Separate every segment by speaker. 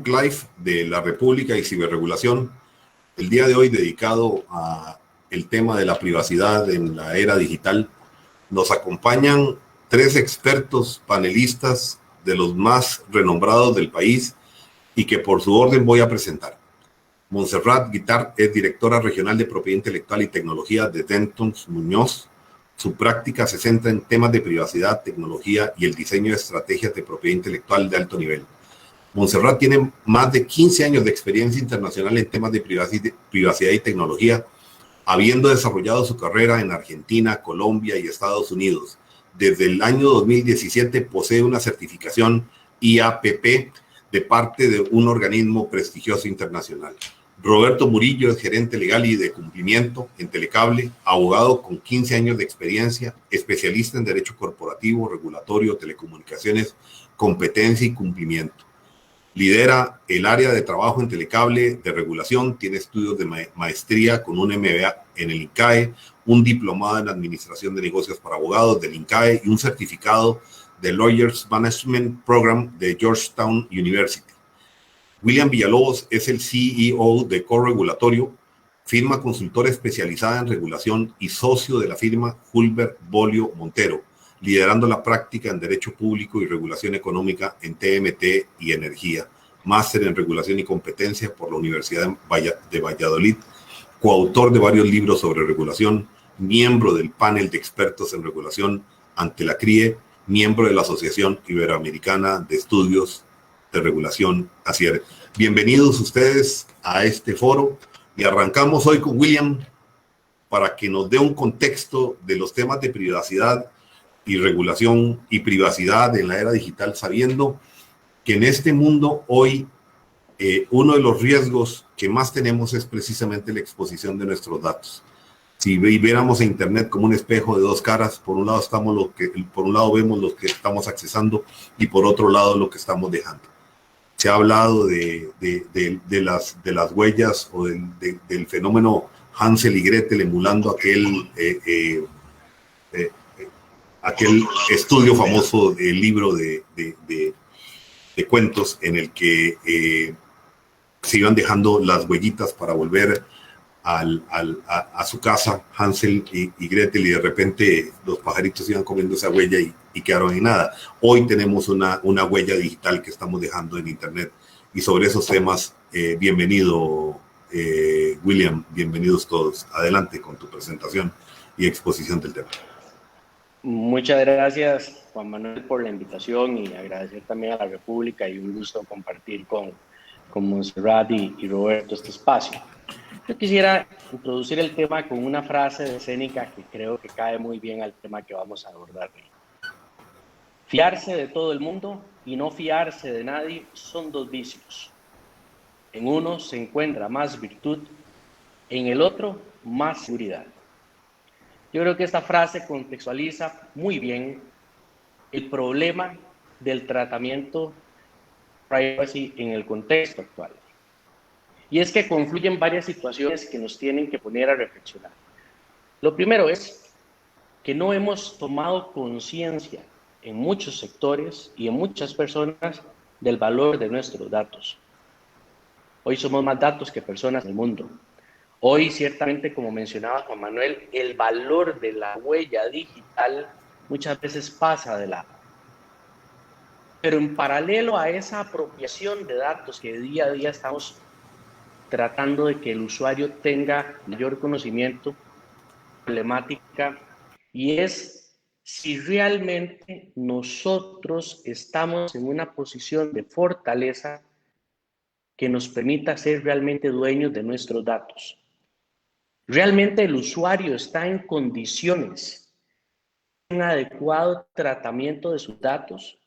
Speaker 1: Facebook Live de la República y Ciberregulación. El día de hoy dedicado a el tema de la privacidad en la era digital. Nos acompañan 3 expertos panelistas de los más renombrados del país y que por su orden voy a presentar. Montserrat Guitart es directora regional de Propiedad Intelectual y Tecnología de Dentons Muñoz. Su práctica se centra en temas de privacidad, tecnología y el diseño de estrategias de propiedad intelectual de alto nivel. Montserrat tiene más de 15 años de experiencia internacional en temas de privacidad y tecnología, habiendo desarrollado su carrera en Argentina, Colombia y Estados Unidos. Desde el año 2017 posee una certificación IAPP de parte de un organismo prestigioso internacional. Roberto Murillo es gerente legal y de cumplimiento en Telecable, abogado con 15 años de experiencia, especialista en derecho corporativo, regulatorio, telecomunicaciones, competencia y cumplimiento. Lidera el área de trabajo en Telecable de regulación, tiene estudios de maestría con un MBA en el INCAE, un diplomado en administración de negocios para abogados del INCAE y un certificado de Lawyers Management Program de Georgetown University. William Villalobos es el CEO de Corregulatorio, firma consultora especializada en regulación y socio de la firma Hulbert Bolio Montero, liderando la práctica en Derecho Público y Regulación Económica en TMT y Energía, máster en Regulación y Competencia por la Universidad de Valladolid, coautor de varios libros sobre regulación, miembro del panel de expertos en regulación ante la CRIE, miembro de la Asociación Iberoamericana de Estudios de Regulación, ACIER. Bienvenidos ustedes a este foro y arrancamos hoy con William para que nos dé un contexto de los temas de privacidad y regulación y privacidad en la era digital, sabiendo que en este mundo hoy uno de los riesgos que más tenemos es precisamente la exposición de nuestros datos. Si viéramos a Internet como un espejo de 2 caras, por un lado vemos lo que estamos accesando y por otro lado lo que estamos dejando. Se ha hablado de las huellas o del fenómeno Hansel y Gretel emulando aquel estudio famoso del libro de cuentos en el que se iban dejando las huellitas para volver a su casa, Hansel y Gretel, y de repente los pajaritos iban comiendo esa huella y quedaron en nada. Hoy tenemos una huella digital que estamos dejando en Internet y sobre esos temas, bienvenido William, bienvenidos todos. Adelante con tu presentación y exposición del tema.
Speaker 2: Muchas gracias, Juan Manuel, por la invitación y agradecer también a la República y un gusto compartir con Montserrat y Roberto este espacio. Yo quisiera introducir el tema con una frase de Séneca que creo que cae muy bien al tema que vamos a abordar hoy. Fiarse de todo el mundo y no fiarse de nadie son 2 vicios. En uno se encuentra más virtud, en el otro más seguridad. Yo creo que esta frase contextualiza muy bien el problema del tratamiento privacy en el contexto actual. Y es que confluyen varias situaciones que nos tienen que poner a reflexionar. Lo primero es que no hemos tomado conciencia en muchos sectores y en muchas personas del valor de nuestros datos. Hoy somos más datos que personas en el mundo. Hoy, ciertamente, como mencionaba Juan Manuel, el valor de la huella digital muchas veces pasa de lado. Pero en paralelo a esa apropiación de datos que día a día estamos tratando de que el usuario tenga mayor conocimiento, problemática, y es si realmente nosotros estamos en una posición de fortaleza que nos permita ser realmente dueños de nuestros datos. ¿Realmente el usuario está en condiciones de un adecuado tratamiento de sus datos?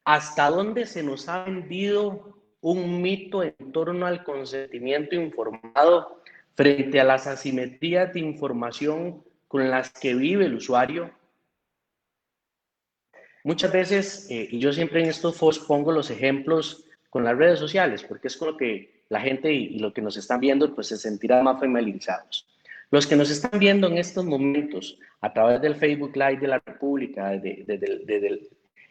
Speaker 2: ¿Hasta dónde se nos ha vendido un mito en torno al consentimiento informado frente a las asimetrías de información con las que vive el usuario? Muchas veces, y yo siempre en estos foros pongo los ejemplos con las redes sociales, porque es con lo que la gente y lo que nos están viendo pues se sentirán más familiarizados. Los que nos están viendo en estos momentos a través del Facebook Live de la República,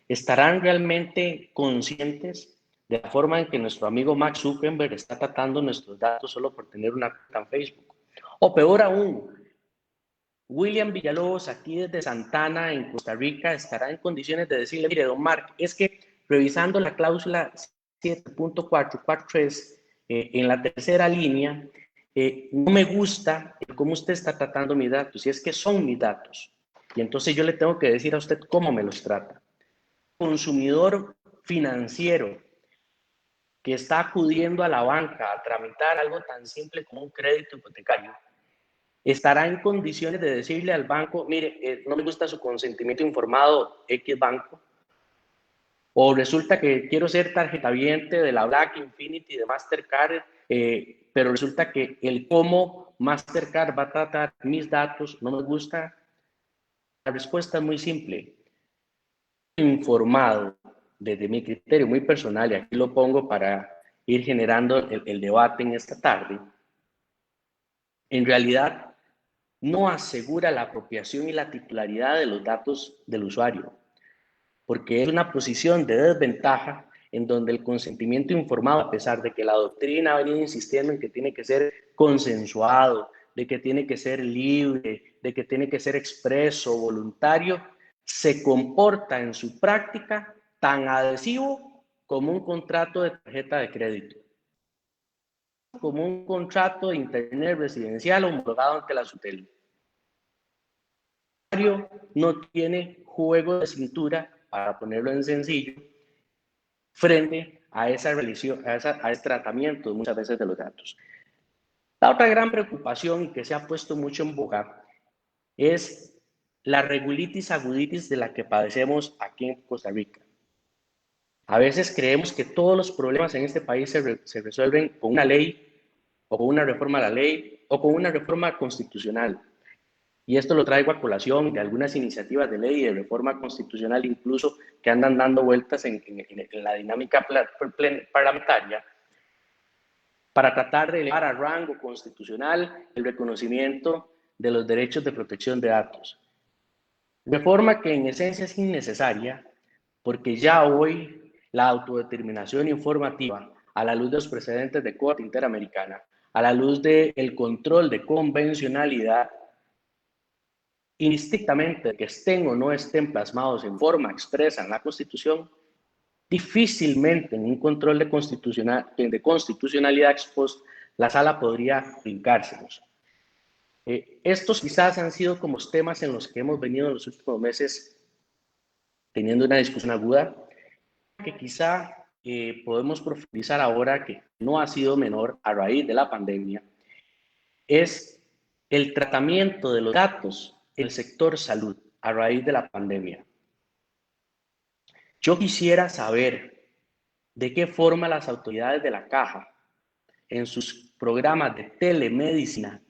Speaker 2: estarán realmente conscientes de la forma en que nuestro amigo Mark Zuckerberg está tratando nuestros datos solo por tener una cuenta en Facebook. O peor aún, William Villalobos, aquí desde Santana, en Costa Rica, estará en condiciones de decirle, mire, don Mark, es que revisando la cláusula 7.443 en la tercera línea, no me gusta cómo usted está tratando mis datos, y es que son mis datos. Y entonces yo le tengo que decir a usted cómo me los trata. Consumidor financiero que está acudiendo a la banca a tramitar algo tan simple como un crédito hipotecario, estará en condiciones de decirle al banco, mire, no me gusta su consentimiento informado X banco, o resulta que quiero ser tarjetaviente de la Black Infinity de Mastercard, pero resulta que el cómo Mastercard va a tratar mis datos no me gusta. La respuesta es muy simple. Informado desde mi criterio muy personal, y aquí lo pongo para ir generando el debate en esta tarde, en realidad no asegura la apropiación y la titularidad de los datos del usuario, porque es una posición de desventaja en donde el consentimiento informado, a pesar de que la doctrina ha venido insistiendo en que tiene que ser consensuado, de que tiene que ser libre, de que tiene que ser expreso, voluntario, se comporta en su práctica tan adhesivo como un contrato de tarjeta de crédito, como un contrato de internet residencial homologado ante la SUTEL. No tiene juego de cintura, para ponerlo en sencillo, frente a esa religión, a ese tratamiento muchas veces de los datos. La otra gran preocupación que se ha puesto mucho en boga es la regulitis aguditis de la que padecemos aquí en Costa Rica. A veces creemos que todos los problemas en este país se resuelven con una ley, o con una reforma a la ley, o con una reforma constitucional. Y esto lo traigo a colación de algunas iniciativas de ley y de reforma constitucional incluso que andan dando vueltas en la dinámica parlamentaria para tratar de elevar a rango constitucional el reconocimiento de los derechos de protección de datos. Reforma que en esencia es innecesaria porque ya hoy la autodeterminación informativa, a la luz de los precedentes de Corte Interamericana, a la luz del control de convencionalidad, indistintamente que estén o no estén plasmados en forma expresa en la Constitución, difícilmente en un control de constitucionalidad ex post la sala podría brincárselos. Estos quizás han sido como los temas en los que hemos venido en los últimos meses teniendo una discusión aguda, que quizá podemos profundizar ahora, que no ha sido menor a raíz de la pandemia, es el tratamiento de los datos en el sector salud a raíz de la pandemia. Yo quisiera saber de qué forma las autoridades de la Caja, en sus programas de telemedicina,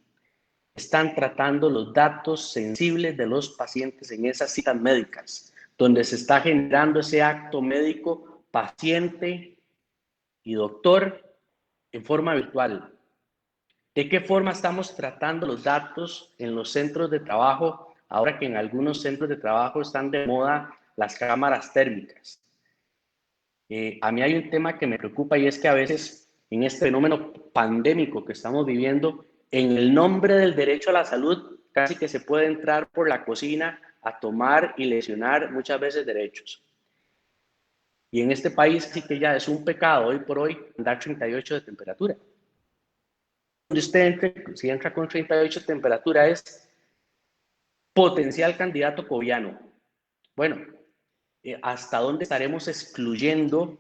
Speaker 2: están tratando los datos sensibles de los pacientes en esas citas médicas, donde se está generando ese acto médico, paciente y doctor en forma virtual. ¿De qué forma estamos tratando los datos en los centros de trabajo, ahora que en algunos centros de trabajo están de moda las cámaras térmicas? A mí hay un tema que me preocupa, y es que a veces en este fenómeno pandémico que estamos viviendo, en el nombre del derecho a la salud, casi que se puede entrar por la cocina a tomar y lesionar muchas veces derechos. Y en este país sí que ya es un pecado hoy por hoy andar 38 de temperatura. Si entra con 38 de temperatura es potencial candidato coviano. Bueno, ¿hasta dónde estaremos excluyendo,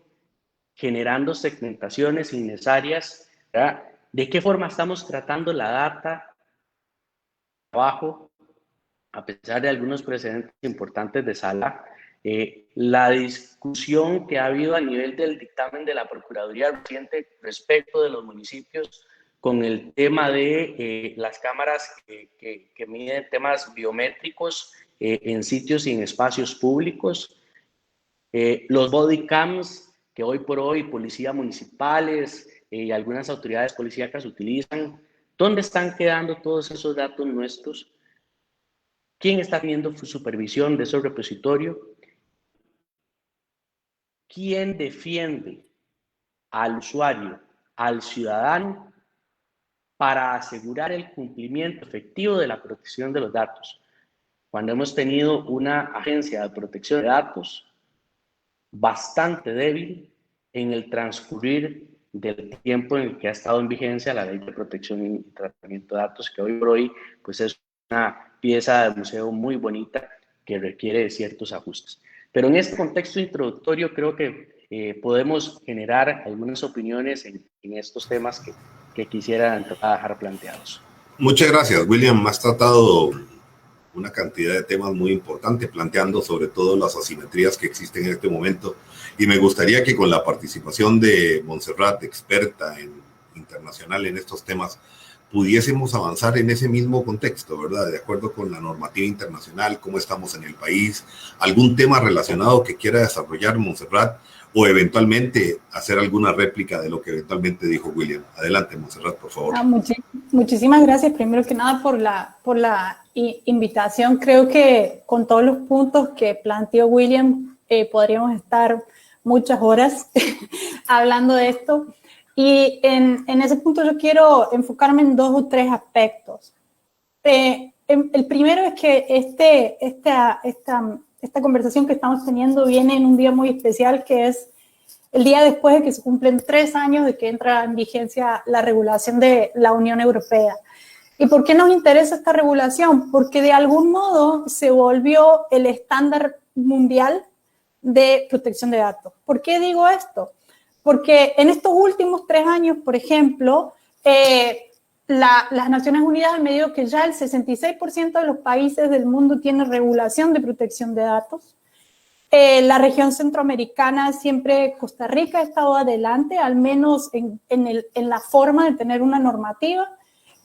Speaker 2: generando segmentaciones innecesarias? ¿Verdad? ¿De qué forma estamos tratando la data de trabajo, a pesar de algunos precedentes importantes de sala? La discusión que ha habido a nivel del dictamen de la Procuraduría reciente respecto de los municipios con el tema de las cámaras que miden temas biométricos en sitios y en espacios públicos, los body cams que hoy por hoy policías municipales y algunas autoridades policíacas utilizan. ¿Dónde están quedando todos esos datos nuestros? ¿Quién está teniendo supervisión de esos repositorios? ¿Quién defiende al usuario, al ciudadano, para asegurar el cumplimiento efectivo de la protección de los datos. Cuando hemos tenido una agencia de protección de datos bastante débil en el transcurrir del tiempo en el que ha estado en vigencia la Ley de Protección y Tratamiento de Datos, que hoy por hoy pues es una pieza de museo muy bonita que requiere de ciertos ajustes. Pero en este contexto introductorio creo que podemos generar algunas opiniones en estos temas que quisiera dejar planteados.
Speaker 1: Muchas gracias, William. Has tratado una cantidad de temas muy importantes, planteando sobre todo las asimetrías que existen en este momento. Y me gustaría que con la participación de Montserrat, experta internacional en estos temas, pudiésemos avanzar en ese mismo contexto, ¿verdad? De acuerdo con la normativa internacional, cómo estamos en el país, algún tema relacionado que quiera desarrollar Montserrat, o eventualmente hacer alguna réplica de lo que eventualmente dijo William. Adelante, Montserrat, por favor.
Speaker 3: Muchísimas gracias, primero que nada, por la invitación. Creo que con todos los puntos que planteó William, podríamos estar muchas horas hablando de esto. Y en ese punto yo quiero enfocarme en 2 o 3 aspectos. El primero es que esta conversación que estamos teniendo viene en un día muy especial, que es el día después de que se cumplen 3 años de que entra en vigencia la regulación de la Unión Europea. ¿Y por qué nos interesa esta regulación? Porque de algún modo se volvió el estándar mundial de protección de datos. ¿Por qué digo esto? Porque en estos últimos 3 años, por ejemplo, las Naciones Unidas han medido que ya el 66% de los países del mundo tienen regulación de protección de datos. La región centroamericana, siempre Costa Rica ha estado adelante, al menos en la forma de tener una normativa.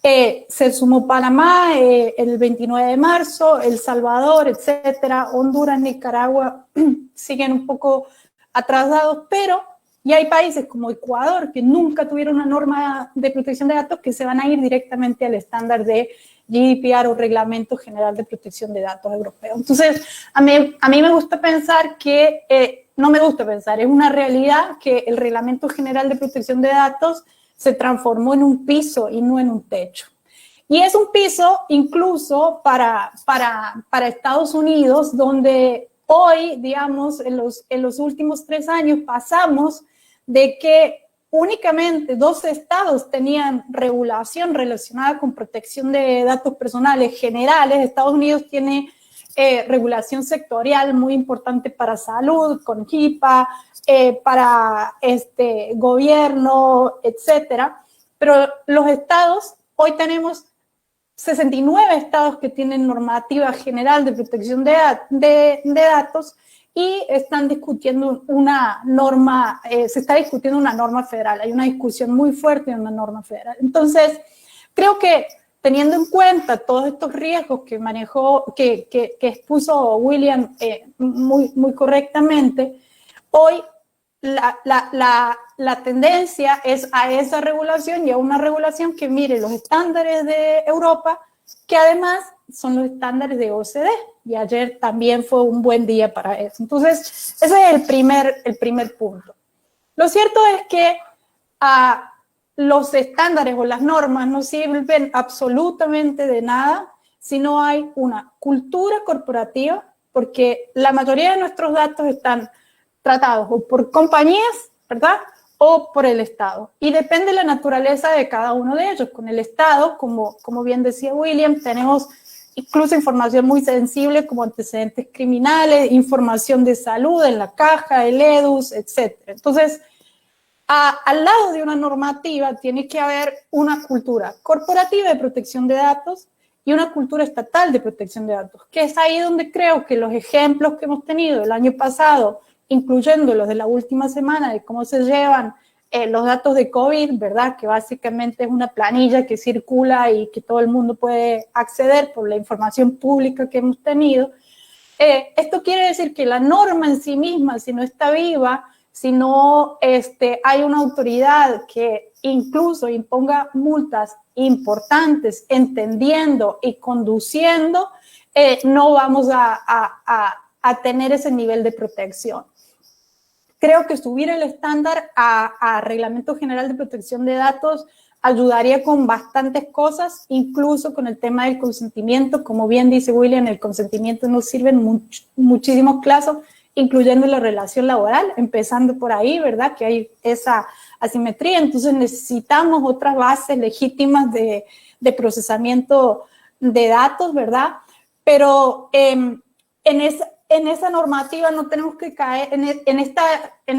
Speaker 3: Se sumó Panamá el 29 de marzo, El Salvador, etcétera. Honduras, Nicaragua siguen un poco atrasados, pero y hay países como Ecuador que nunca tuvieron una norma de protección de datos que se van a ir directamente al estándar de GDPR o Reglamento General de Protección de Datos Europeo. Entonces, a mí me gusta pensar que, no me gusta pensar, es una realidad que el Reglamento General de Protección de Datos se transformó en un piso y no en un techo. Y es un piso incluso para Estados Unidos, donde hoy, digamos, en los últimos 3 años pasamos de que únicamente 12 estados tenían regulación relacionada con protección de datos personales generales. Estados Unidos tiene regulación sectorial muy importante para salud, con HIPAA, para gobierno, etcétera. Pero los estados, hoy tenemos 69 estados que tienen normativa general de protección de datos y están discutiendo una norma, se está discutiendo una norma federal. Hay una discusión muy fuerte en una norma federal. Entonces, creo que teniendo en cuenta todos estos riesgos que manejó, que expuso William muy correctamente, hoy la tendencia es a esa regulación y a una regulación que mire los estándares de Europa, que además son los estándares de OCDE, y ayer también fue un buen día para eso. Entonces, ese es el primer punto. Lo cierto es que los estándares o las normas no sirven absolutamente de nada si no hay una cultura corporativa, porque la mayoría de nuestros datos están tratados o por compañías, ¿verdad?, o por el Estado. Y depende de la naturaleza de cada uno de ellos. Con el Estado, como bien decía William, tenemos incluso información muy sensible como antecedentes criminales, información de salud en la caja, el EDUS, etc. Entonces, al lado de una normativa tiene que haber una cultura corporativa de protección de datos y una cultura estatal de protección de datos, que es ahí donde creo que los ejemplos que hemos tenido el año pasado, incluyendo los de la última semana, de cómo se llevan los datos de COVID, ¿verdad?, que básicamente es una planilla que circula y que todo el mundo puede acceder por la información pública que hemos tenido. Esto quiere decir que la norma en sí misma, si no está viva, si no hay una autoridad que incluso imponga multas importantes, entendiendo y conduciendo, no vamos a tener ese nivel de protección. creo que subir el estándar a Reglamento General de Protección de Datos ayudaría con bastantes cosas, incluso con el tema del consentimiento. Como bien dice William, el consentimiento nos sirve en muchísimos casos, incluyendo la relación laboral, empezando por ahí, ¿verdad? Que hay esa asimetría, entonces necesitamos otras bases legítimas de procesamiento de datos, ¿verdad? Pero en esa normativa no tenemos que caer, en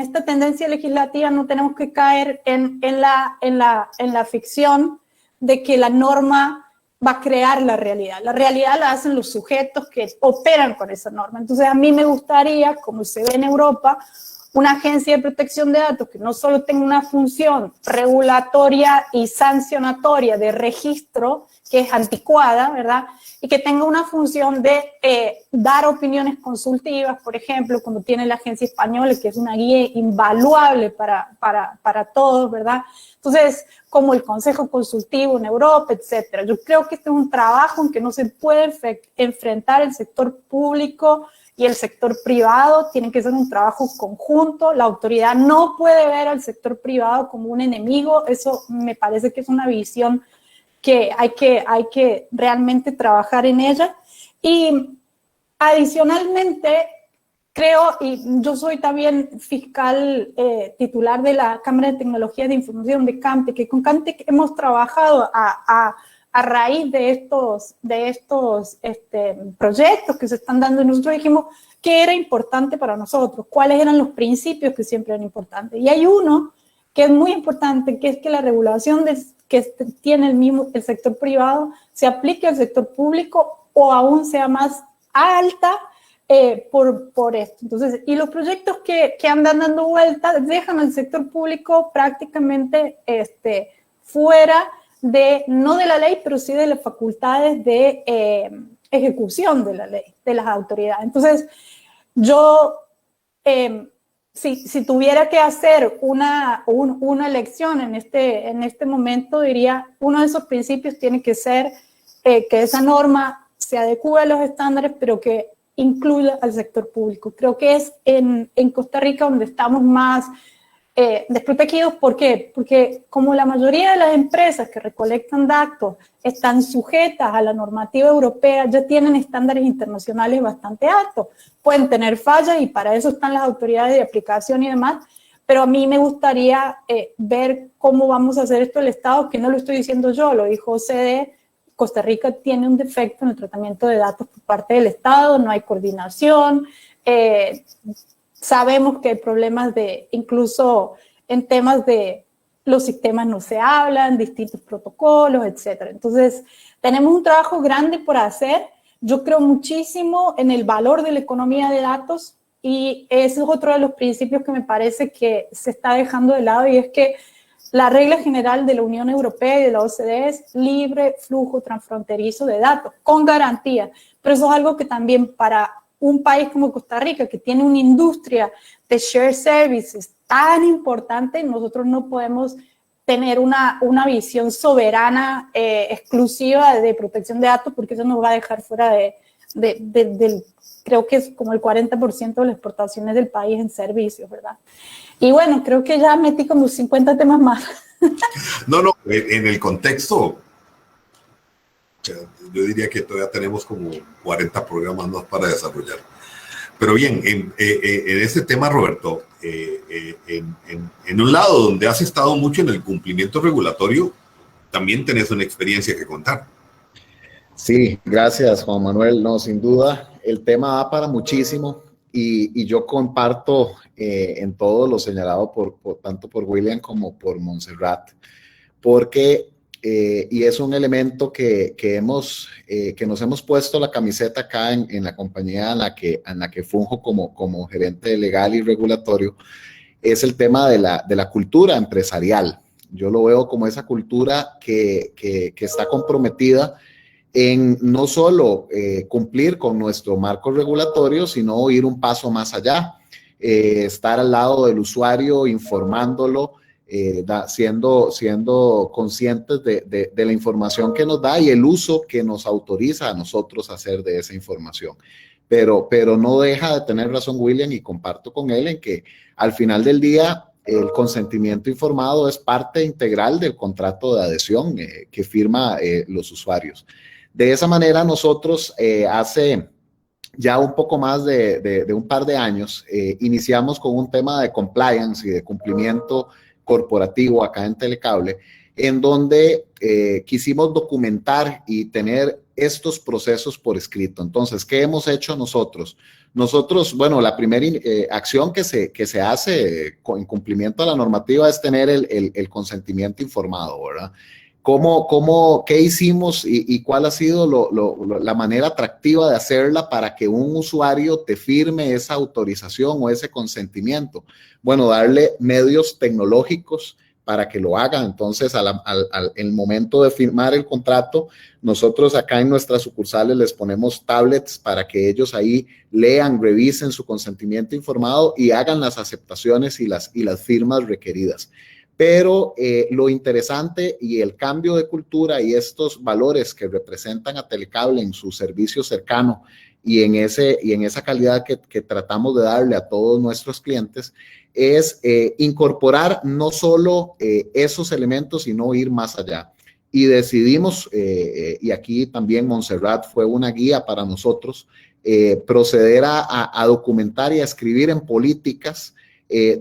Speaker 3: esta tendencia legislativa no tenemos que caer en la ficción de que la norma va a crear la realidad. La realidad la hacen los sujetos que operan con esa norma. Entonces, a mí me gustaría, como se ve en Europa, una agencia de protección de datos que no solo tenga una función regulatoria y sancionatoria de registro, que es anticuada, ¿verdad? Y que tenga una función de dar opiniones consultivas, por ejemplo, cuando tiene la agencia española, que es una guía invaluable para todos, ¿verdad? Entonces, como el Consejo Consultivo en Europa, etcétera. Yo creo que este es un trabajo en que no se puede enfrentar el sector público y el sector privado, tiene que ser un trabajo conjunto. La autoridad no puede ver al sector privado como un enemigo, eso me parece que es una visión que hay que realmente trabajar en ella. Y adicionalmente, creo, y yo soy también fiscal titular de la Cámara de Tecnología de Información de Cantec, que con Cantec hemos trabajado a raíz de estos proyectos que se están dando, y nosotros dijimos qué era importante para nosotros, cuáles eran los principios que siempre eran importantes. Y hay uno que es muy importante, que es que la regulación que tiene el sector privado se aplique al sector público o aún sea más alta por esto. Entonces, y los proyectos que andan dando vueltas dejan al sector público prácticamente fuera no de la ley, pero sí de las facultades de ejecución de la ley, de las autoridades. Entonces, yo, si tuviera que hacer una elección en este momento, diría, uno de esos principios tiene que ser que esa norma se adecue a los estándares, pero que incluya al sector público. Creo que es en Costa Rica donde estamos más desprotegidos. ¿Por qué? Porque como la mayoría de las empresas que recolectan datos están sujetas a la normativa europea, ya tienen estándares internacionales bastante altos. Pueden tener fallas y para eso están las autoridades de aplicación y demás, pero a mí me gustaría ver cómo vamos a hacer esto el Estado, que no lo estoy diciendo yo, lo dijo OCDE. Costa Rica tiene un defecto en el tratamiento de datos por parte del Estado, no hay coordinación, sabemos que hay problemas incluso en temas de los sistemas no se hablan, distintos protocolos, etcétera. Entonces, tenemos un trabajo grande por hacer. Yo creo muchísimo en el valor de la economía de datos y ese es otro de los principios que me parece que se está dejando de lado, y es que la regla general de la Unión Europea y de la OCDE es libre flujo transfronterizo de datos, con garantía. Pero eso es algo que también para un país como Costa Rica, que tiene una industria de shared services tan importante, nosotros no podemos tener una visión soberana exclusiva de protección de datos, porque eso nos va a dejar fuera del, creo que es como el 40% de las exportaciones del país en servicios, ¿verdad? Y bueno, creo que ya metí como 50 temas más.
Speaker 1: No, en el contexto, yo diría que todavía tenemos como 40 programas más para desarrollar. Pero bien, en este tema, Roberto, en un lado donde has estado mucho en el cumplimiento regulatorio, también tenés una experiencia que contar.
Speaker 4: Sí, gracias, Juan Manuel. No, sin duda, el tema da para muchísimo y yo comparto en todo lo señalado tanto por William como por Montserrat, porque y es un elemento que nos hemos puesto la camiseta acá en la compañía en la que funjo como gerente legal y regulatorio, es el tema de la cultura empresarial. Yo lo veo como esa cultura que está comprometida en no solo cumplir con nuestro marco regulatorio, sino ir un paso más allá, estar al lado del usuario, informándolo, siendo conscientes de la información que nos da y el uso que nos autoriza a nosotros hacer de esa información. pero no deja de tener razón William, y comparto con él en que al final del día el consentimiento informado es parte integral del contrato de adhesión que firma los usuarios. De esa manera nosotros hace ya un poco más de un par de años iniciamos con un tema de compliance y de cumplimiento corporativo acá en Telecable, en donde quisimos documentar y tener estos procesos por escrito. Entonces, ¿qué hemos hecho nosotros? Nosotros, bueno, la primera acción que se hace en cumplimiento a la normativa es tener el consentimiento informado, ¿verdad? ¿Qué hicimos y cuál ha sido la manera atractiva de hacerla para que un usuario te firme esa autorización o ese consentimiento? Bueno, darle medios tecnológicos para que lo hagan. Entonces, el momento de firmar el contrato, nosotros acá en nuestras sucursales les ponemos tablets para que ellos ahí lean, revisen su consentimiento informado y hagan las aceptaciones y las firmas requeridas. Pero lo interesante y el cambio de cultura y estos valores que representan a Telecable en su servicio cercano y en esa calidad que tratamos de darle a todos nuestros clientes es incorporar no solo esos elementos, sino ir más allá. Y decidimos, y aquí también Montserrat fue una guía para nosotros, proceder a documentar y a escribir en políticas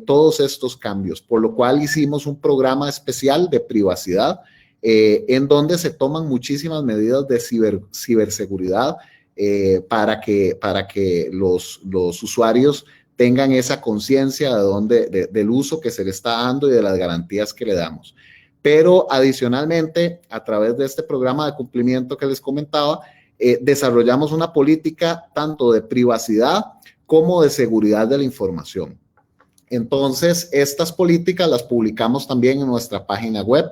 Speaker 4: todos estos cambios, por lo cual hicimos un programa especial de privacidad en donde se toman muchísimas medidas de ciberseguridad para que los usuarios tengan esa conciencia del uso que se le está dando y de las garantías que le damos. Pero adicionalmente, a través de este programa de cumplimiento que les comentaba, desarrollamos una política tanto de privacidad como de seguridad de la información. Entonces, estas políticas las publicamos también en nuestra página web.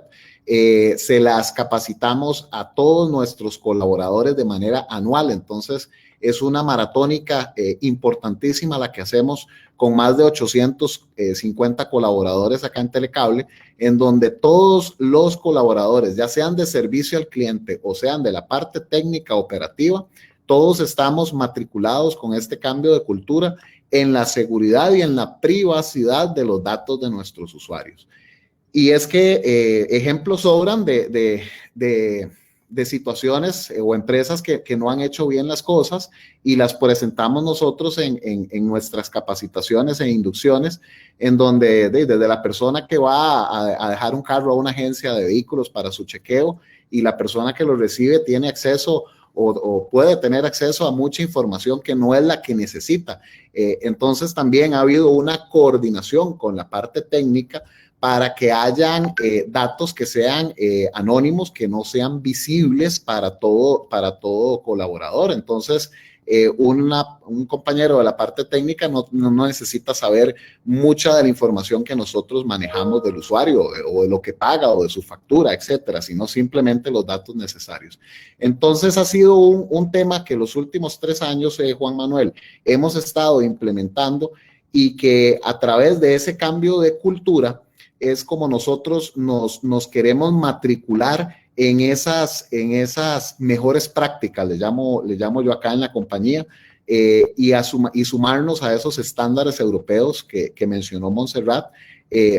Speaker 4: Se las capacitamos a todos nuestros colaboradores de manera anual. Entonces, es una maratónica importantísima la que hacemos con más de 850 colaboradores acá en Telecable, en donde todos los colaboradores, ya sean de servicio al cliente o sean de la parte técnica operativa, todos estamos matriculados con este cambio de cultura en la seguridad y en la privacidad de los datos de nuestros usuarios. Y es que ejemplos sobran de situaciones o empresas que no han hecho bien las cosas y las presentamos nosotros en nuestras capacitaciones e inducciones, en donde desde la persona que va a dejar un carro a una agencia de vehículos para su chequeo y la persona que lo recibe tiene acceso o puede tener acceso a mucha información que no es la que necesita. Entonces también ha habido una coordinación con la parte técnica para que hayan datos que sean anónimos, que no sean visibles para todo colaborador. Entonces, un compañero de la parte técnica no necesita saber mucha de la información que nosotros manejamos del usuario o de lo que paga o de su factura, etcétera, sino simplemente los datos necesarios. Entonces, ha sido un tema que los últimos 3 años, Juan Manuel, hemos estado implementando y que a través de ese cambio de cultura es como nosotros nos queremos matricular en esas mejores prácticas, le llamo yo acá en la compañía, y sumarnos a esos estándares europeos que mencionó Montserrat,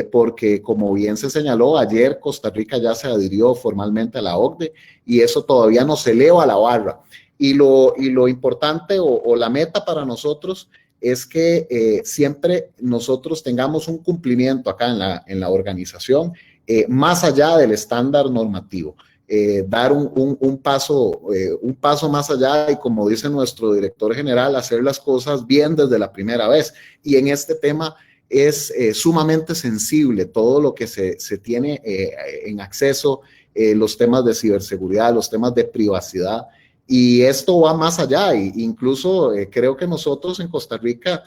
Speaker 4: porque como bien se señaló, ayer Costa Rica ya se adhirió formalmente a la OCDE y eso todavía nos eleva a la barra. Y lo importante o la meta para nosotros es que siempre nosotros tengamos un cumplimiento acá en la organización más allá del estándar normativo. Dar un paso más allá y, como dice nuestro director general, hacer las cosas bien desde la primera vez. Y en este tema es sumamente sensible todo lo que se tiene en acceso, los temas de ciberseguridad, los temas de privacidad. Y esto va más allá, incluso creo que nosotros en Costa Rica,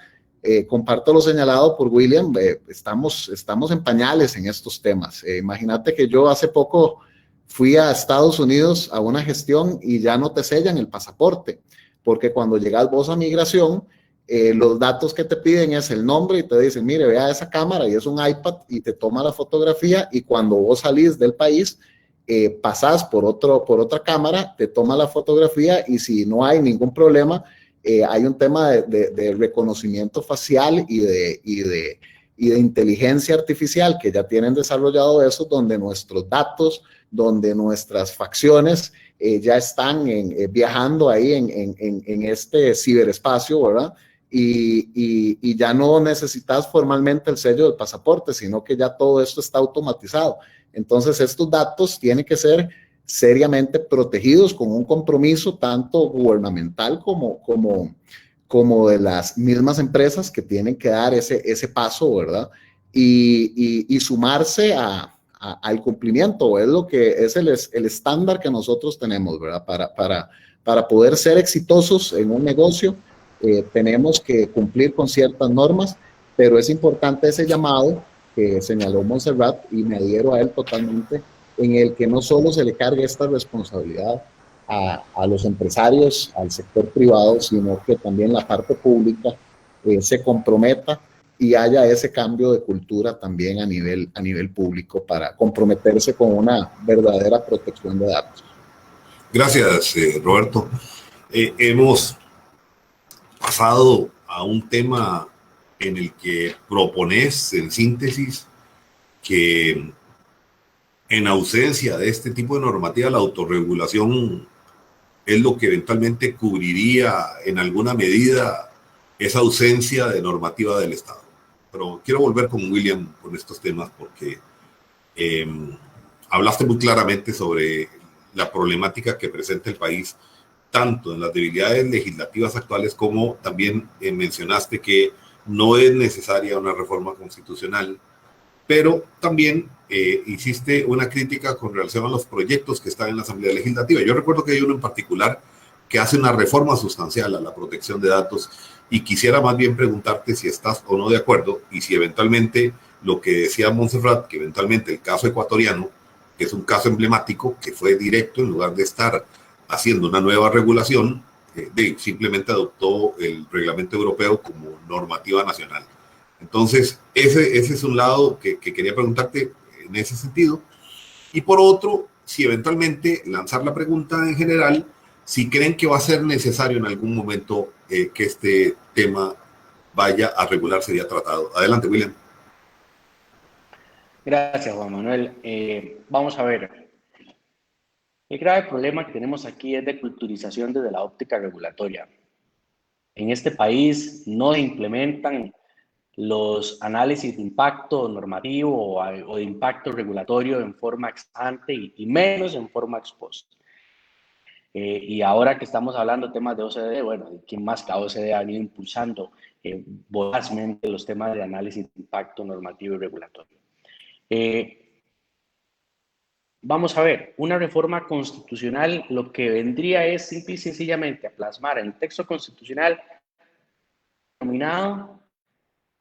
Speaker 4: comparto lo señalado por William, estamos en pañales en estos temas. Imagínate que yo hace poco fui a Estados Unidos a una gestión y ya no te sellan el pasaporte, porque cuando llegas vos a migración, los datos que te piden es el nombre y te dicen, mire, vea esa cámara y es un iPad y te toma la fotografía y cuando vos salís del país, pasás por otra cámara, te toma la fotografía y si no hay ningún problema, hay un tema de reconocimiento facial y de inteligencia artificial que ya tienen desarrollado eso, donde nuestros datos, donde nuestras facciones ya están viajando ahí en este ciberespacio, ¿verdad? Y ya no necesitas formalmente el sello del pasaporte, sino que ya todo esto está automatizado. Entonces, estos datos tienen que ser seriamente protegidos con un compromiso tanto gubernamental como de las mismas empresas que tienen que dar ese paso, ¿verdad? Y sumarse al cumplimiento, es lo que es el estándar que nosotros tenemos, ¿verdad? Para poder ser exitosos en un negocio, tenemos que cumplir con ciertas normas, pero es importante ese llamado que señaló Montserrat y me adhiero a él totalmente, en el que no solo se le cargue esta responsabilidad a los empresarios, al sector privado, sino que también la parte pública se comprometa y haya ese cambio de cultura también a nivel público para comprometerse con una verdadera protección de datos.
Speaker 1: Gracias, Roberto. Hemos pasado a un tema en el que propones, en síntesis, que en ausencia de este tipo de normativa, la autorregulación es lo que eventualmente cubriría en alguna medida esa ausencia de normativa del Estado. Pero quiero volver con William con estos temas porque hablaste muy claramente sobre la problemática que presenta el país, tanto en las debilidades legislativas actuales como también mencionaste que no es necesaria una reforma constitucional, pero también hiciste una crítica con relación a los proyectos que están en la Asamblea Legislativa. Yo recuerdo que hay uno en particular que hace una reforma sustancial a la protección de datos y quisiera más bien preguntarte si estás o no de acuerdo y si eventualmente lo que decía Montserrat, que eventualmente el caso ecuatoriano, que es un caso emblemático, que fue directo en lugar de estar haciendo una nueva regulación, simplemente adoptó el reglamento europeo como normativa nacional. Entonces, ese es un lado que quería preguntarte en ese sentido. Y por otro, si eventualmente lanzar la pregunta en general, si creen que va a ser necesario en algún momento que este tema vaya a regularse y a tratado. Adelante, William.
Speaker 2: Gracias, Juan Manuel. Vamos a ver. El grave problema que tenemos aquí es de culturización desde la óptica regulatoria. En este país no implementan los análisis de impacto normativo o de impacto regulatorio en forma ex ante y menos en forma ex post. Y ahora que estamos hablando de temas de OCDE, bueno, ¿quién más que OCDE ha venido impulsando vorazmente los temas de análisis de impacto normativo y regulatorio? Vamos a ver, una reforma constitucional lo que vendría es simple y sencillamente a plasmar en el texto constitucional denominado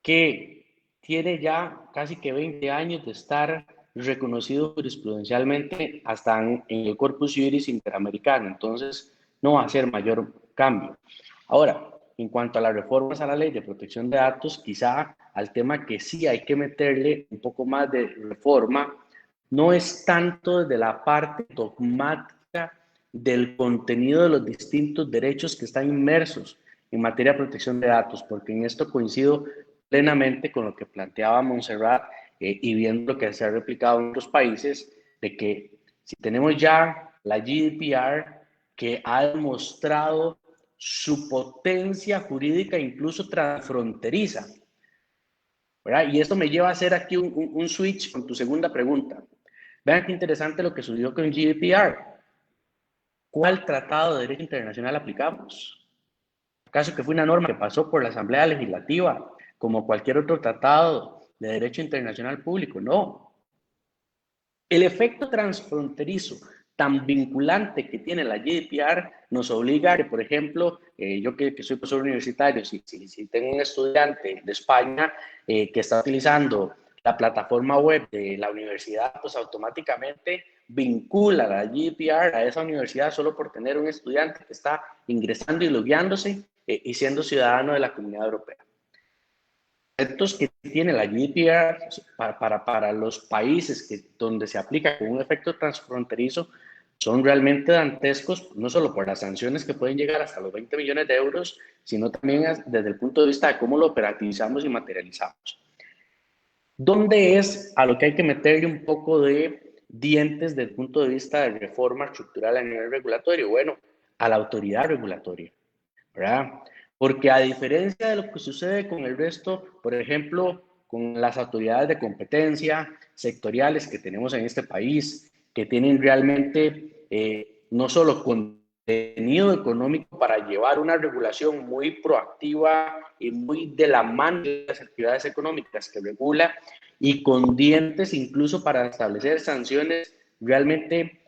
Speaker 2: que tiene ya casi que 20 años de estar reconocido jurisprudencialmente hasta en el Corpus Juris Interamericano, entonces no va a ser mayor cambio. Ahora, en cuanto a las reformas a la ley de protección de datos, quizá al tema que sí hay que meterle un poco más de reforma, no es tanto desde la parte dogmática del contenido de los distintos derechos que están inmersos en materia de protección de datos, porque en esto coincido plenamente con lo que planteaba Montserrat y viendo lo que se ha replicado en otros países, de que si tenemos ya la GDPR que ha demostrado su potencia jurídica incluso transfronteriza, ¿verdad? Y esto me lleva a hacer aquí un switch con tu segunda pregunta. Vean qué interesante lo que sucedió con GDPR. ¿Cuál tratado de derecho internacional aplicamos? ¿Acaso que fue una norma que pasó por la Asamblea Legislativa como cualquier otro tratado de derecho internacional público? No. El efecto transfronterizo tan vinculante que tiene la GDPR nos obliga a que, por ejemplo, yo que soy profesor universitario, si tengo un estudiante de España que está utilizando la plataforma web de la universidad, pues automáticamente vincula la GDPR a esa universidad solo por tener un estudiante que está ingresando y logueándose y siendo ciudadano de la Comunidad Europea. Efectos que tiene la GDPR para los países donde se aplica con un efecto transfronterizo son realmente dantescos, no solo por las sanciones que pueden llegar hasta los 20 millones de euros, sino también desde el punto de vista de cómo lo operativizamos y materializamos. ¿Dónde es a lo que hay que meterle un poco de dientes desde el punto de vista de reforma estructural a nivel regulatorio? Bueno, a la autoridad regulatoria, ¿verdad? Porque a diferencia de lo que sucede con el resto, por ejemplo, con las autoridades de competencia sectoriales que tenemos en este país, que tienen realmente no solo contenido económico para llevar una regulación muy proactiva y muy de la mano de las actividades económicas que regula, y con dientes incluso para establecer sanciones realmente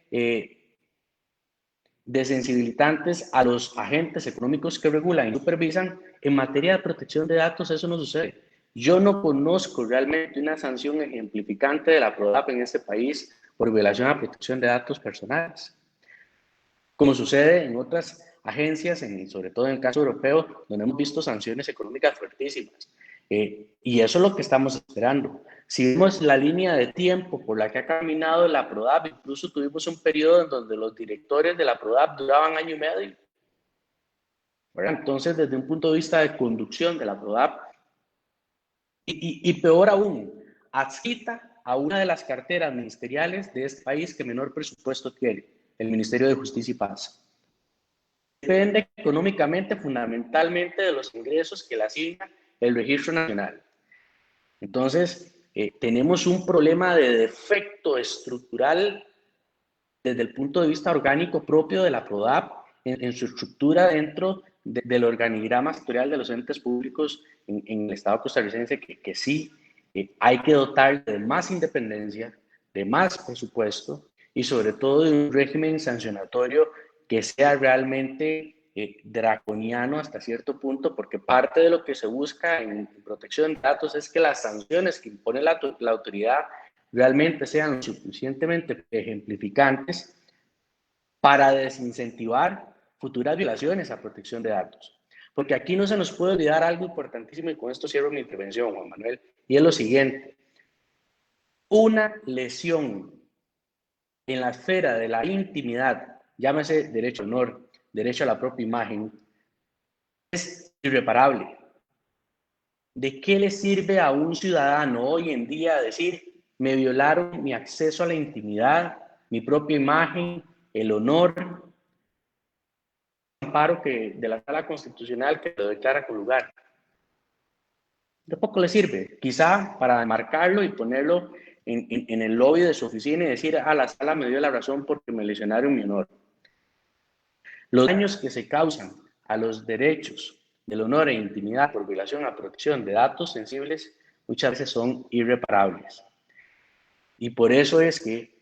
Speaker 2: desensibilizantes a los agentes económicos que regulan y supervisan. En materia de protección de datos eso no sucede. Yo no conozco realmente una sanción ejemplificante de la PRODAP en este país por violación a protección de datos personales, como sucede en otras agencias, sobre todo en el caso europeo, donde hemos visto sanciones económicas fuertísimas. Y eso es lo que estamos esperando. Si vemos la línea de tiempo por la que ha caminado la PRODAP, incluso tuvimos un periodo en donde los directores de la PRODAP duraban 1 año y medio, ¿verdad? Entonces, desde un punto de vista de conducción de la PRODAP, y peor aún, adscrita a una de las carteras ministeriales de este país que menor presupuesto tiene, el Ministerio de Justicia y Paz. Depende económicamente fundamentalmente de los ingresos que le asigna el Registro Nacional. Entonces, tenemos un problema de defecto estructural desde el punto de vista orgánico propio de la PRODAP en su estructura dentro del organigrama sectorial de los entes públicos en el Estado costarricense, que sí hay que dotar de más independencia, de más presupuesto y sobre todo de un régimen sancionatorio que sea realmente draconiano hasta cierto punto, porque parte de lo que se busca en protección de datos es que las sanciones que impone la autoridad realmente sean lo suficientemente ejemplificantes para desincentivar futuras violaciones a protección de datos. Porque aquí no se nos puede olvidar algo importantísimo, y con esto cierro mi intervención, Juan Manuel, y es lo siguiente: una lesión en la esfera de la intimidad, llámese derecho al honor, derecho a la propia imagen, es irreparable. ¿De qué le sirve a un ciudadano hoy en día decir, me violaron mi acceso a la intimidad, mi propia imagen, el honor, el amparo de la Sala Constitucional que lo declara con lugar? De poco le sirve, quizá para marcarlo y ponerlo en el lobby de su oficina y decir, la sala me dio la razón porque me lesionaron mi honor. Los daños que se causan a los derechos del honor e intimidad por violación a protección de datos sensibles muchas veces son irreparables. Y por eso es que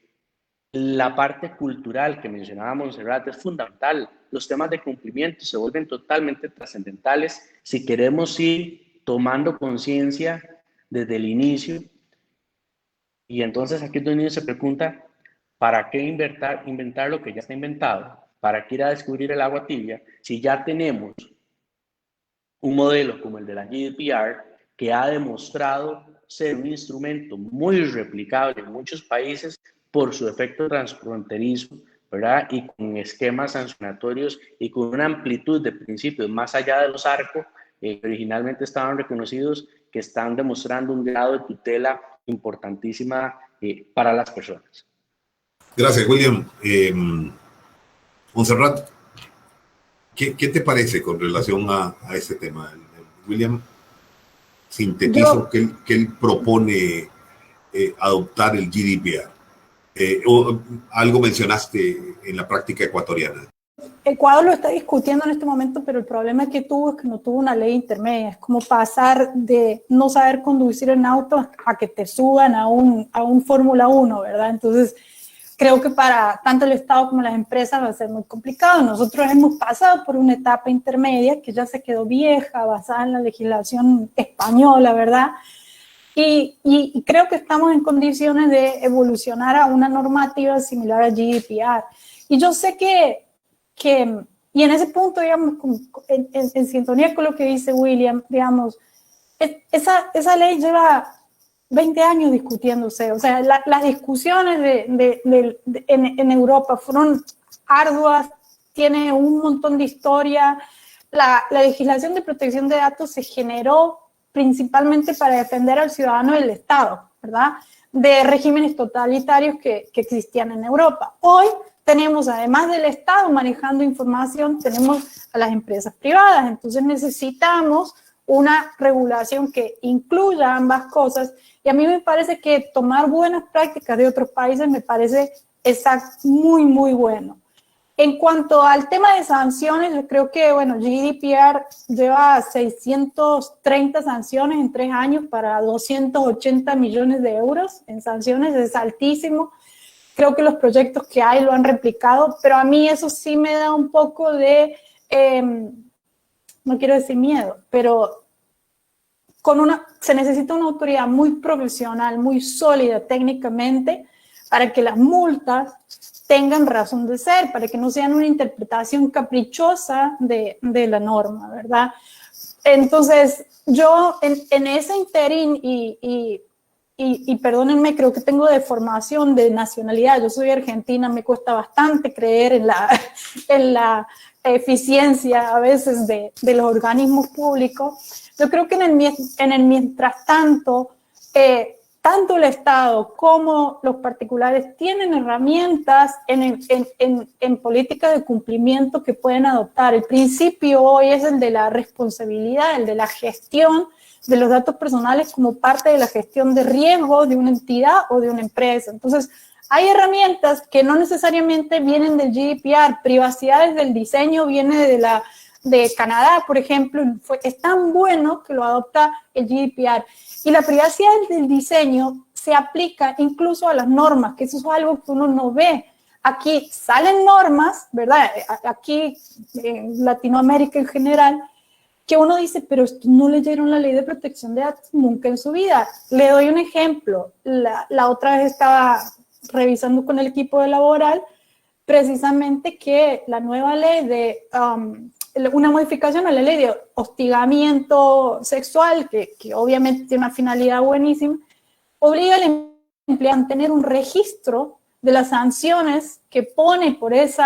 Speaker 2: la parte cultural que mencionaba Montserrat es fundamental. Los temas de cumplimiento se vuelven totalmente trascendentales si queremos ir tomando conciencia desde el inicio. Y entonces aquí es donde uno se pregunta, ¿para qué inventar lo que ya está inventado? ¿Para qué ir a descubrir el agua tibia si ya tenemos un modelo como el de la GDPR que ha demostrado ser un instrumento muy replicable en muchos países por su efecto transfronterizo, ¿verdad? Y con esquemas sancionatorios y con una amplitud de principios más allá de los arcos que originalmente estaban reconocidos, que están demostrando un grado de tutela importantísima para las personas.
Speaker 1: Gracias, William. Montserrat, ¿qué te parece con relación a este tema? William sintetizó que él propone adoptar el GDPR. O algo mencionaste en la práctica ecuatoriana.
Speaker 3: Ecuador lo está discutiendo en este momento, pero el problema que tuvo es que no tuvo una ley intermedia. Es como pasar de no saber conducir en auto a que te suban a un Fórmula 1, ¿verdad? Entonces, creo que para tanto el Estado como las empresas va a ser muy complicado. Nosotros hemos pasado por una etapa intermedia que ya se quedó vieja, basada en la legislación española, ¿verdad? Y creo que estamos en condiciones de evolucionar a una normativa similar a GDPR. Y yo sé que y en ese punto, digamos, en sintonía con lo que dice William, digamos, esa ley lleva 20 años discutiéndose. O sea, las discusiones en Europa fueron arduas, tiene un montón de historia. La legislación de protección de datos se generó principalmente para defender al ciudadano del Estado, ¿verdad? De regímenes totalitarios que existían en Europa. Hoy tenemos, además del Estado manejando información, tenemos a las empresas privadas, entonces necesitamos una regulación que incluya ambas cosas, y a mí me parece que tomar buenas prácticas de otros países me parece muy, muy bueno. En cuanto al tema de sanciones, yo creo que, bueno, GDPR lleva 630 sanciones en 3 años para 280 millones de euros en sanciones, es altísimo. Creo que los proyectos que hay lo han replicado, pero a mí eso sí me da un poco de, no quiero decir miedo, pero se necesita una autoridad muy profesional, muy sólida técnicamente, para que las multas tengan razón de ser, para que no sean una interpretación caprichosa de la norma, ¿verdad? Entonces, yo en ese interín, y perdónenme, creo que tengo deformación de nacionalidad, yo soy argentina, me cuesta bastante creer en la eficiencia a veces de los organismos públicos. Yo creo que en el mientras tanto, tanto el Estado como los particulares tienen herramientas en política de cumplimiento que pueden adoptar. El principio hoy es el de la responsabilidad, el de la gestión de los datos personales como parte de la gestión de riesgo de una entidad o de una empresa. Entonces, hay herramientas que no necesariamente vienen del GDPR, privacidad desde el diseño viene de Canadá, por ejemplo, es tan bueno que lo adopta el GDPR. Y la privacidad del diseño se aplica incluso a las normas, que eso es algo que uno no ve. Aquí salen normas, ¿verdad? Aquí en Latinoamérica en general, que uno dice, pero no leyeron la ley de protección de datos nunca en su vida. Le doy un ejemplo. La otra vez estaba revisando con el equipo de laboral precisamente que la nueva ley de una modificación a la ley de hostigamiento sexual, que obviamente tiene una finalidad buenísima, obliga al empleado a tener un registro de las sanciones que pone por ese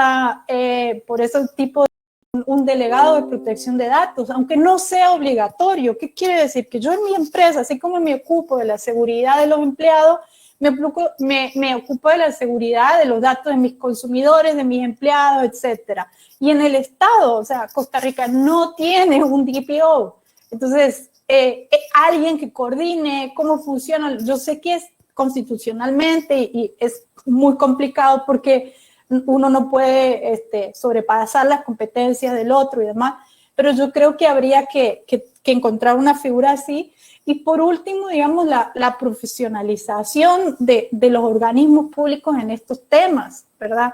Speaker 3: tipo de un delegado de protección de datos, aunque no sea obligatorio. ¿Qué quiere decir? Que yo en mi empresa, así como me ocupo de la seguridad de los empleados, me ocupo de la seguridad de los datos de mis consumidores, de mis empleados, etcétera. Y en el Estado, o sea, Costa Rica no tiene un DPO. Entonces, alguien que coordine cómo funciona, yo sé que es constitucionalmente y es muy complicado porque uno no puede sobrepasar las competencias del otro y demás, pero yo creo que habría que encontrar una figura así. Y por último, digamos, la profesionalización de los organismos públicos en estos temas, ¿verdad?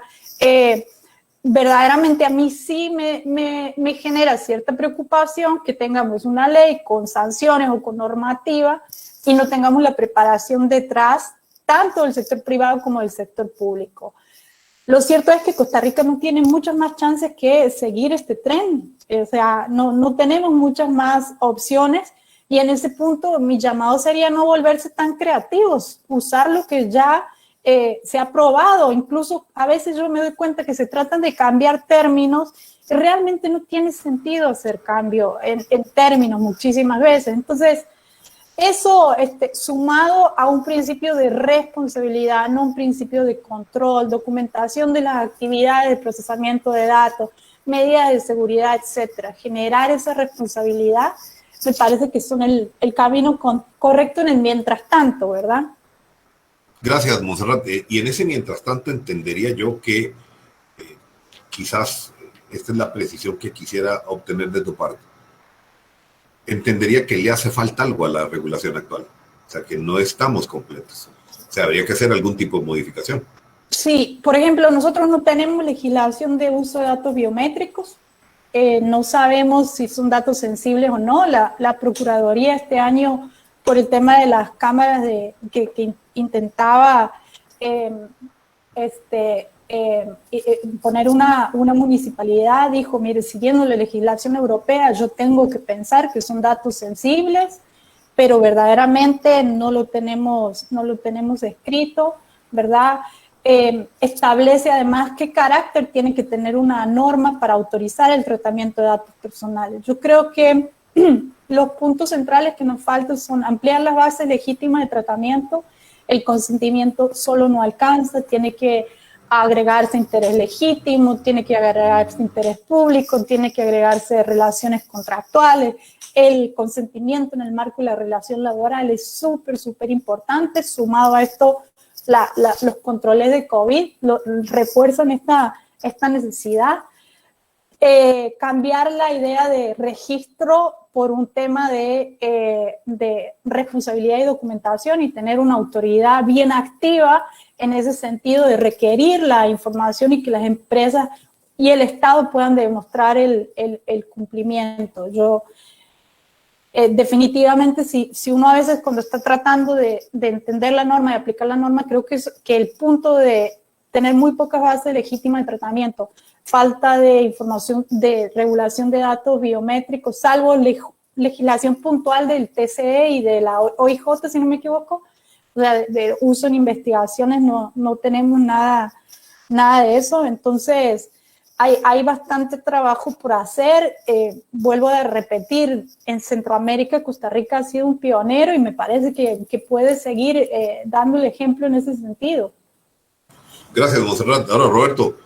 Speaker 3: Verdaderamente a mí sí me genera cierta preocupación que tengamos una ley con sanciones o con normativa y no tengamos la preparación detrás, tanto del sector privado como del sector público. Lo cierto es que Costa Rica no tiene muchas más chances que seguir este tren, o sea, no tenemos muchas más opciones. Y en ese punto mi llamado sería no volverse tan creativos, usar lo que ya se ha probado. Incluso a veces yo me doy cuenta que se tratan de cambiar términos, y realmente no tiene sentido hacer cambio en términos muchísimas veces. Entonces, eso sumado a un principio de responsabilidad, no un principio de control, documentación de las actividades de procesamiento de datos, medidas de seguridad, etcétera, generar esa responsabilidad, me parece que son el camino correcto en el mientras tanto, ¿verdad?
Speaker 1: Gracias, Montserrat. Y en ese mientras tanto entendería yo que quizás esta es la precisión que quisiera obtener de tu parte. Entendería que le hace falta algo a la regulación actual. O sea, que no estamos completos. O sea, habría que hacer algún tipo de modificación.
Speaker 3: Sí, por ejemplo, nosotros no tenemos legislación de uso de datos biométricos. No sabemos si son datos sensibles o no. La Procuraduría este año, por el tema de las cámaras que intentaba poner una municipalidad, dijo, mire, siguiendo la legislación europea, yo tengo que pensar que son datos sensibles, pero verdaderamente no lo tenemos escrito, ¿verdad? Establece además qué carácter tiene que tener una norma para autorizar el tratamiento de datos personales. Yo creo que los puntos centrales que nos faltan son ampliar las bases legítimas de tratamiento. El consentimiento solo no alcanza, tiene que agregarse interés legítimo, tiene que agregarse interés público, tiene que agregarse relaciones contractuales. El consentimiento en el marco de la relación laboral es súper importante. Sumado a esto, los controles de COVID refuerzan esta necesidad. Cambiar la idea de registro por un tema de responsabilidad y documentación y tener una autoridad bien activa en ese sentido de requerir la información y que las empresas y el Estado puedan demostrar el cumplimiento. Definitivamente, si uno a veces cuando está tratando de entender la norma y aplicar la norma, creo que el punto de tener muy pocas bases legítimas de tratamiento, falta de información de regulación de datos biométricos, salvo legislación puntual del TCE y de la OIJ, si no me equivoco, o sea, de uso en investigaciones, no tenemos nada de eso. Entonces, hay bastante trabajo por hacer. Vuelvo a repetir, en Centroamérica, Costa Rica ha sido un pionero y me parece que puede seguir dando el ejemplo en ese sentido.
Speaker 1: Gracias, Montserrat. Ahora, Roberto,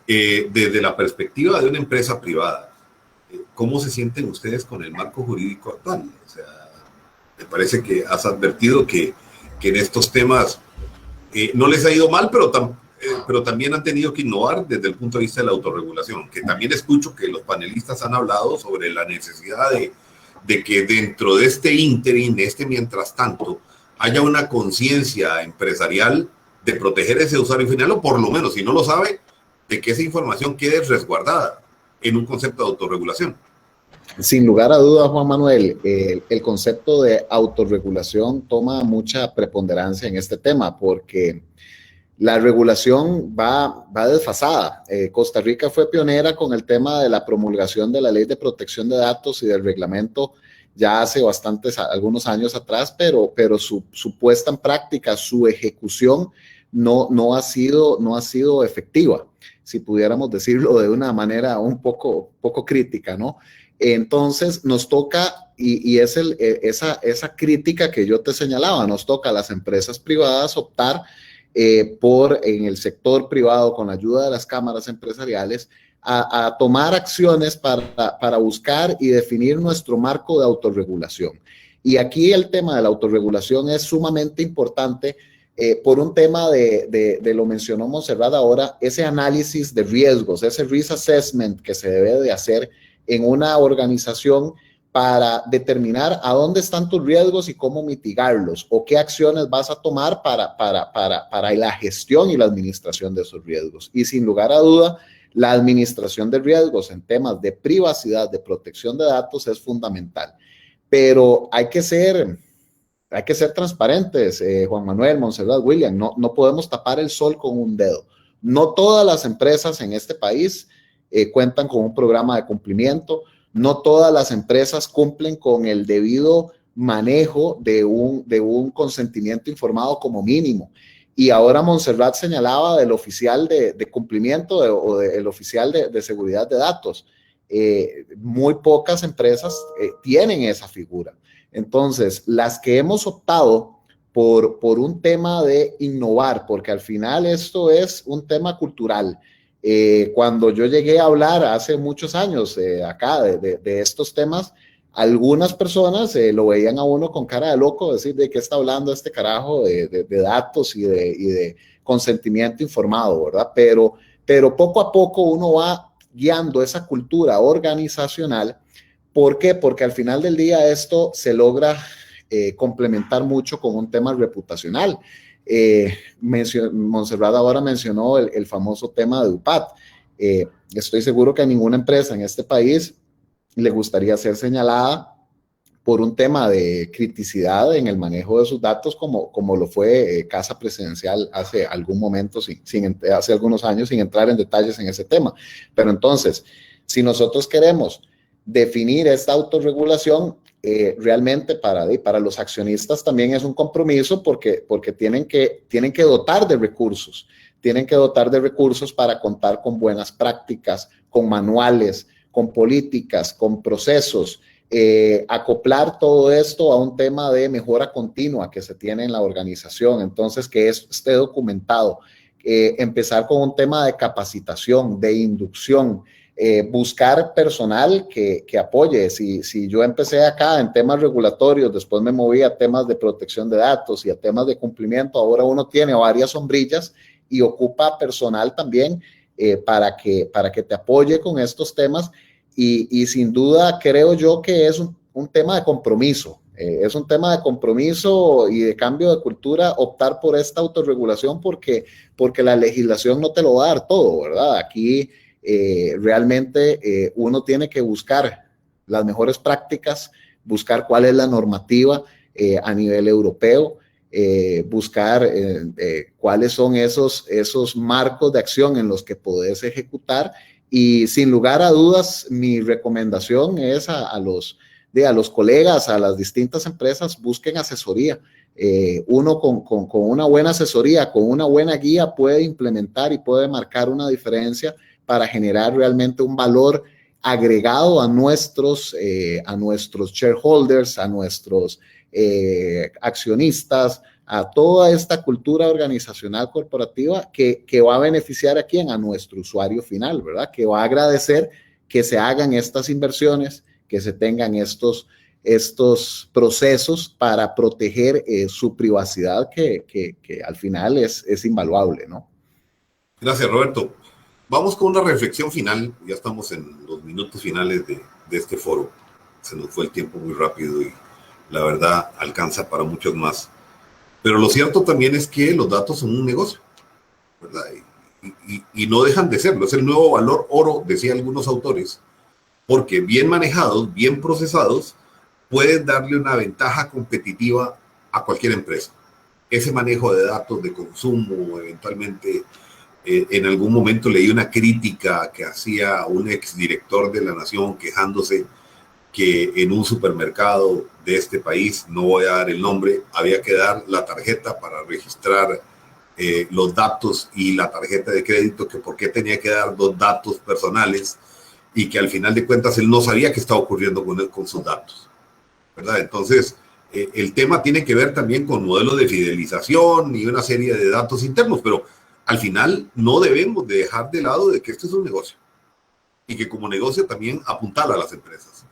Speaker 1: desde la perspectiva de una empresa privada, ¿cómo se sienten ustedes con el marco jurídico actual? O sea, me parece que has advertido que en estos temas no les ha ido mal, pero también han tenido que innovar desde el punto de vista de la autorregulación, que también escucho que los panelistas han hablado sobre la necesidad de que dentro de este ínterin, mientras tanto, haya una conciencia empresarial de proteger ese usuario final, o por lo menos, si no lo sabe, de que esa información quede resguardada en un concepto de autorregulación.
Speaker 4: Sin lugar a dudas, Juan Manuel, el concepto de autorregulación toma mucha preponderancia en este tema porque la regulación va desfasada. Costa Rica fue pionera con el tema de la promulgación de la Ley de Protección de Datos y del reglamento ya hace algunos años atrás, pero su puesta en práctica, su ejecución no ha sido efectiva, si pudiéramos decirlo de una manera un poco crítica, ¿no? Entonces nos toca, y es esa crítica que yo te señalaba, nos toca a las empresas privadas optar en el sector privado, con la ayuda de las cámaras empresariales, a tomar acciones para buscar y definir nuestro marco de autorregulación. Y aquí el tema de la autorregulación es sumamente importante por un tema lo mencionó Montserrat ahora, ese análisis de riesgos, ese risk assessment que se debe de hacer en una organización para determinar a dónde están tus riesgos y cómo mitigarlos, o qué acciones vas a tomar para la gestión y la administración de esos riesgos. Y sin lugar a duda, la administración de riesgos en temas de privacidad, de protección de datos es fundamental. Pero hay que ser transparentes, Juan Manuel, Montserrat, William, no podemos tapar el sol con un dedo. No todas las empresas en este país cuentan con un programa de cumplimiento, no todas las empresas cumplen con el debido manejo de un consentimiento informado como mínimo. Y ahora Montserrat señalaba del oficial de cumplimiento o del oficial de seguridad de datos. Muy pocas empresas tienen esa figura. Entonces, las que hemos optado por un tema de innovar, porque al final esto es un tema cultural. Cuando yo llegué a hablar hace muchos años acá de estos temas, algunas personas lo veían a uno con cara de loco, decir de qué está hablando este carajo de datos y de consentimiento informado, ¿verdad? Pero poco a poco uno va guiando esa cultura organizacional. ¿Por qué? Porque al final del día esto se logra complementar mucho con un tema reputacional. Montserrat ahora mencionó el famoso tema de UPAT. Estoy seguro que a ninguna empresa en este país le gustaría ser señalada por un tema de criticidad en el manejo de sus datos como lo fue Casa Presidencial hace algún momento, hace algunos años, sin entrar en detalles en ese tema. Pero entonces, si nosotros queremos definir esta autorregulación, realmente para los accionistas también es un compromiso porque tienen que dotar de recursos. Tienen que dotar de recursos para contar con buenas prácticas, con manuales, con políticas, con procesos, acoplar todo esto a un tema de mejora continua que se tiene en la organización, entonces que esté documentado, empezar con un tema de capacitación, de inducción, buscar personal que apoye. Si yo empecé acá en temas regulatorios, después me moví a temas de protección de datos y a temas de cumplimiento, ahora uno tiene varias sombrillas y ocupa personal también para que te apoye con estos temas y sin duda creo yo que es un tema de compromiso. Es un tema de compromiso y de cambio de cultura optar por esta autorregulación porque la legislación no te lo va a dar todo, ¿verdad? Aquí realmente uno tiene que buscar las mejores prácticas, buscar cuál es la normativa a nivel europeo, buscar cuáles son esos marcos de acción en los que podés ejecutar y sin lugar a dudas mi recomendación es a los colegas, a las distintas empresas, busquen asesoría. Uno con una buena asesoría, con una buena guía puede implementar y puede marcar una diferencia para generar realmente un valor agregado a nuestros shareholders, a nuestros accionistas, a toda esta cultura organizacional corporativa que va a beneficiar a quién, a nuestro usuario final, ¿verdad? Que va a agradecer que se hagan estas inversiones, que se tengan estos procesos para proteger su privacidad que al final es invaluable, ¿no?
Speaker 1: Gracias, Roberto. Vamos con una reflexión final. Ya estamos en los minutos finales de este foro. Se nos fue el tiempo muy rápido y la verdad alcanza para muchos más. Pero lo cierto también es que los datos son un negocio, ¿verdad? Y no dejan de serlo. Es el nuevo valor oro, decían algunos autores, porque bien manejados, bien procesados, pueden darle una ventaja competitiva a cualquier empresa. Ese manejo de datos de consumo, eventualmente, en algún momento leí una crítica que hacía un exdirector de la Nación quejándose que en un supermercado de este país, no voy a dar el nombre, había que dar la tarjeta para registrar los datos y la tarjeta de crédito, que por qué tenía que dar dos datos personales y que al final de cuentas él no sabía qué estaba ocurriendo con sus datos, ¿verdad? Entonces, el tema tiene que ver también con modelos de fidelización y una serie de datos internos, pero al final no debemos de dejar de lado de que esto es un negocio y que como negocio también apuntala a las empresas.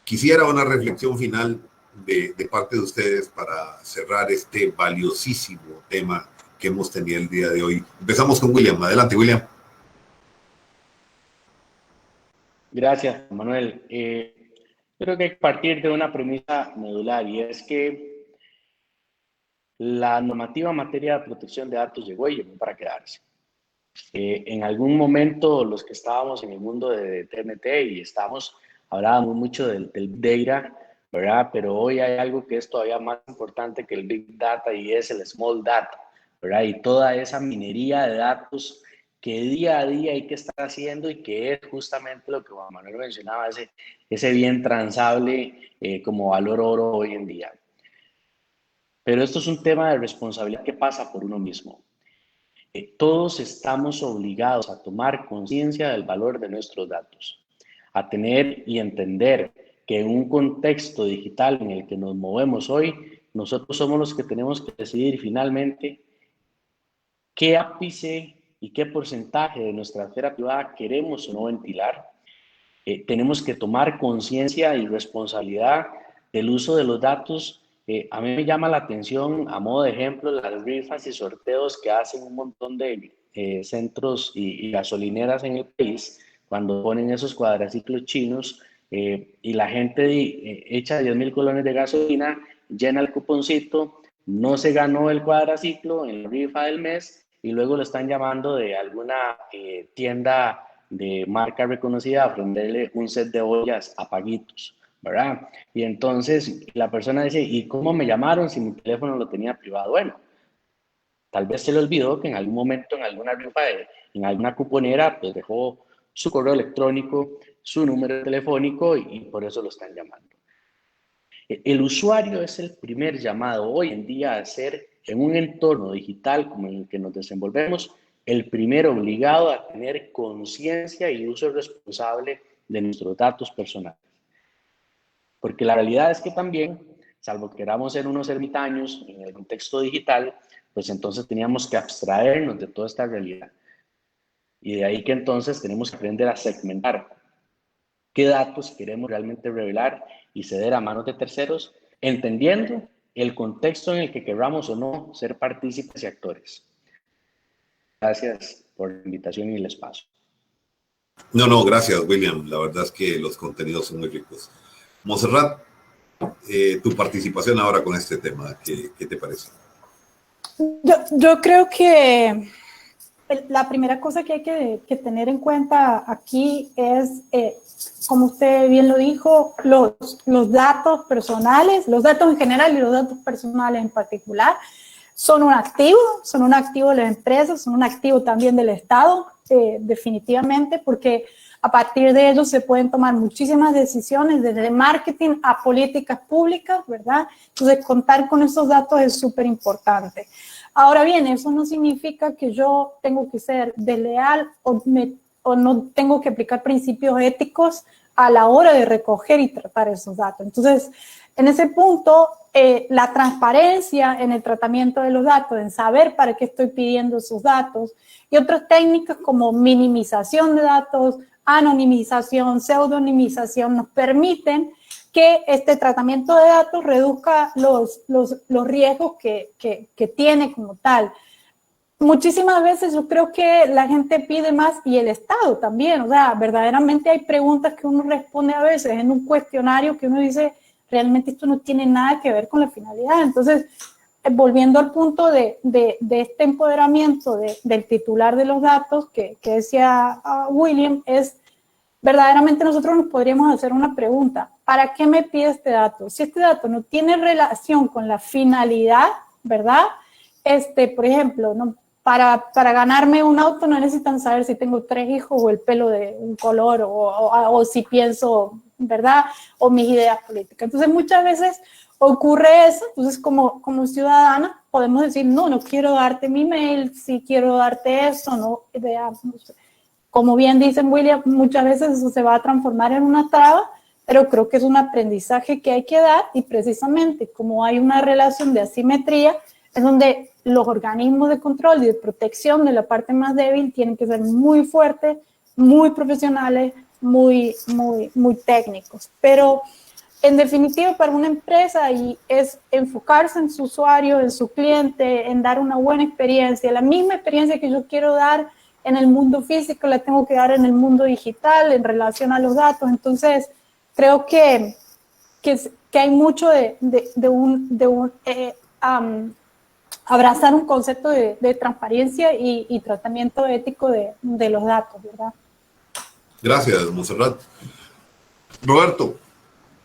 Speaker 1: Quisiera una reflexión final de parte de ustedes para cerrar este valiosísimo tema que hemos tenido el día de hoy. Empezamos con William. Adelante, William.
Speaker 2: Gracias, Manuel. Creo que hay que partir de una premisa medular y es que la normativa en materia de protección de datos llegó y llegó para quedarse. En algún momento los que estábamos en el mundo de TNT y hablábamos mucho del Big Data, ¿verdad? Pero hoy hay algo que es todavía más importante que el Big Data y es el Small Data, ¿verdad? Y toda esa minería de datos que día a día hay que estar haciendo y que es justamente lo que Juan Manuel mencionaba, ese bien transable como valor oro hoy en día. Pero esto es un tema de responsabilidad que pasa por uno mismo. Todos estamos obligados a tomar conciencia del valor de nuestros datos, a tener y entender que en un contexto digital en el que nos movemos hoy, nosotros somos los que tenemos que decidir finalmente qué ápice y qué porcentaje de nuestra esfera privada queremos o no ventilar. Tenemos que tomar conciencia y responsabilidad del uso de los datos. A mí me llama la atención, a modo de ejemplo, las rifas y sorteos que hacen un montón de centros y gasolineras en el país, cuando ponen esos cuadraciclos chinos y la gente echa 10,000 colones de gasolina, llena el cuponcito, no se ganó el cuadraciclo en la rifa del mes y luego lo están llamando de alguna tienda de marca reconocida a ofrecerle un set de ollas a paguitos, ¿verdad? Y entonces la persona dice, ¿y cómo me llamaron si mi teléfono lo tenía privado? Bueno, tal vez se le olvidó que en algún momento en alguna rifa, en alguna cuponera, pues dejó su correo electrónico, su número telefónico y por eso lo están llamando. El usuario es el primer llamado hoy en día a ser, en un entorno digital como en el que nos desenvolvemos, el primero obligado a tener conciencia y uso responsable de nuestros datos personales. Porque la realidad es que también, salvo que queramos ser unos ermitaños en el contexto digital, pues entonces teníamos que abstraernos de toda esta realidad. Y de ahí que entonces tenemos que aprender a segmentar qué datos queremos realmente revelar y ceder a manos de terceros, entendiendo el contexto en el que queramos o no ser partícipes y actores. Gracias por la invitación y el espacio.
Speaker 1: No, gracias, William. La verdad es que los contenidos son muy ricos. Montserrat, tu participación ahora con este tema, ¿qué te parece?
Speaker 3: Yo creo que la primera cosa que hay que tener en cuenta aquí es, como usted bien lo dijo, los datos personales, los datos en general y los datos personales en particular, son un activo de las empresas, son un activo también del Estado, definitivamente, porque a partir de ellos se pueden tomar muchísimas decisiones, desde marketing a políticas públicas, ¿verdad? Entonces, contar con esos datos es súper importante. Ahora bien, eso no significa que yo tengo que ser desleal o no tengo que aplicar principios éticos a la hora de recoger y tratar esos datos. Entonces, en ese punto, la transparencia en el tratamiento de los datos, en saber para qué estoy pidiendo esos datos, y otras técnicas como minimización de datos, anonimización, pseudonimización, nos permiten que este tratamiento de datos reduzca los riesgos que tiene como tal. Muchísimas veces yo creo que la gente pide más y el Estado también, o sea, verdaderamente hay preguntas que uno responde a veces en un cuestionario que uno dice, realmente esto no tiene nada que ver con la finalidad. Entonces, volviendo al punto de este empoderamiento del titular de los datos que decía William, es verdaderamente nosotros nos podríamos hacer una pregunta, ¿para qué me pide este dato? Si este dato no tiene relación con la finalidad, ¿verdad? Por ejemplo, ¿no? Para ganarme un auto no necesitan saber si tengo 3 hijos o el pelo de un color o si pienso, ¿verdad? O mis ideas políticas. Entonces, muchas veces ocurre eso. Entonces, como ciudadana, podemos decir, no quiero darte mi mail, sí quiero darte eso, no sé. Como bien dice William, muchas veces eso se va a transformar en una traba, pero creo que es un aprendizaje que hay que dar y precisamente como hay una relación de asimetría, es donde los organismos de control y de protección de la parte más débil tienen que ser muy fuertes, muy profesionales, muy técnicos. Pero en definitiva para una empresa y es enfocarse en su usuario, en su cliente, en dar una buena experiencia, la misma experiencia que yo quiero dar en el mundo físico la tengo que dar en el mundo digital en relación a los datos. Entonces creo que hay mucho de abrazar un concepto de transparencia y tratamiento ético de los datos, ¿verdad?
Speaker 1: Gracias, Montserrat. Roberto,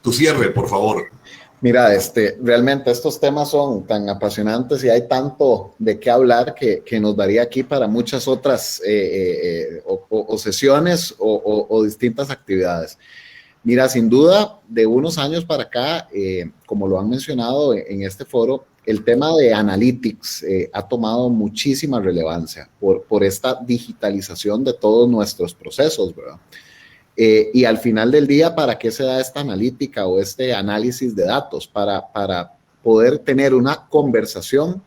Speaker 1: tu cierre, por favor.
Speaker 4: Mira, realmente estos temas son tan apasionantes y hay tanto de qué hablar que nos daría aquí para muchas otras o sesiones o distintas actividades. Mira, sin duda, de unos años para acá, como lo han mencionado en este foro, el tema de analytics ha tomado muchísima relevancia por esta digitalización de todos nuestros procesos, ¿verdad? Y al final del día, ¿para qué se da esta analítica o este análisis de datos? Para poder tener una conversación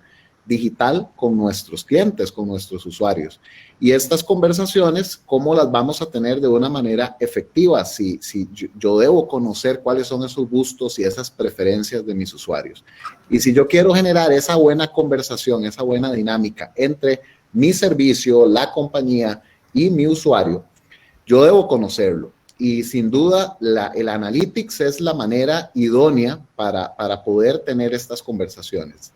Speaker 4: digital con nuestros clientes, con nuestros usuarios. Y estas conversaciones, ¿cómo las vamos a tener de una manera efectiva? Si yo debo conocer cuáles son esos gustos y esas preferencias de mis usuarios. Y si yo quiero generar esa buena conversación, esa buena dinámica entre mi servicio, la compañía y mi usuario, yo debo conocerlo. Y sin duda, el analytics es la manera idónea para poder tener estas conversaciones.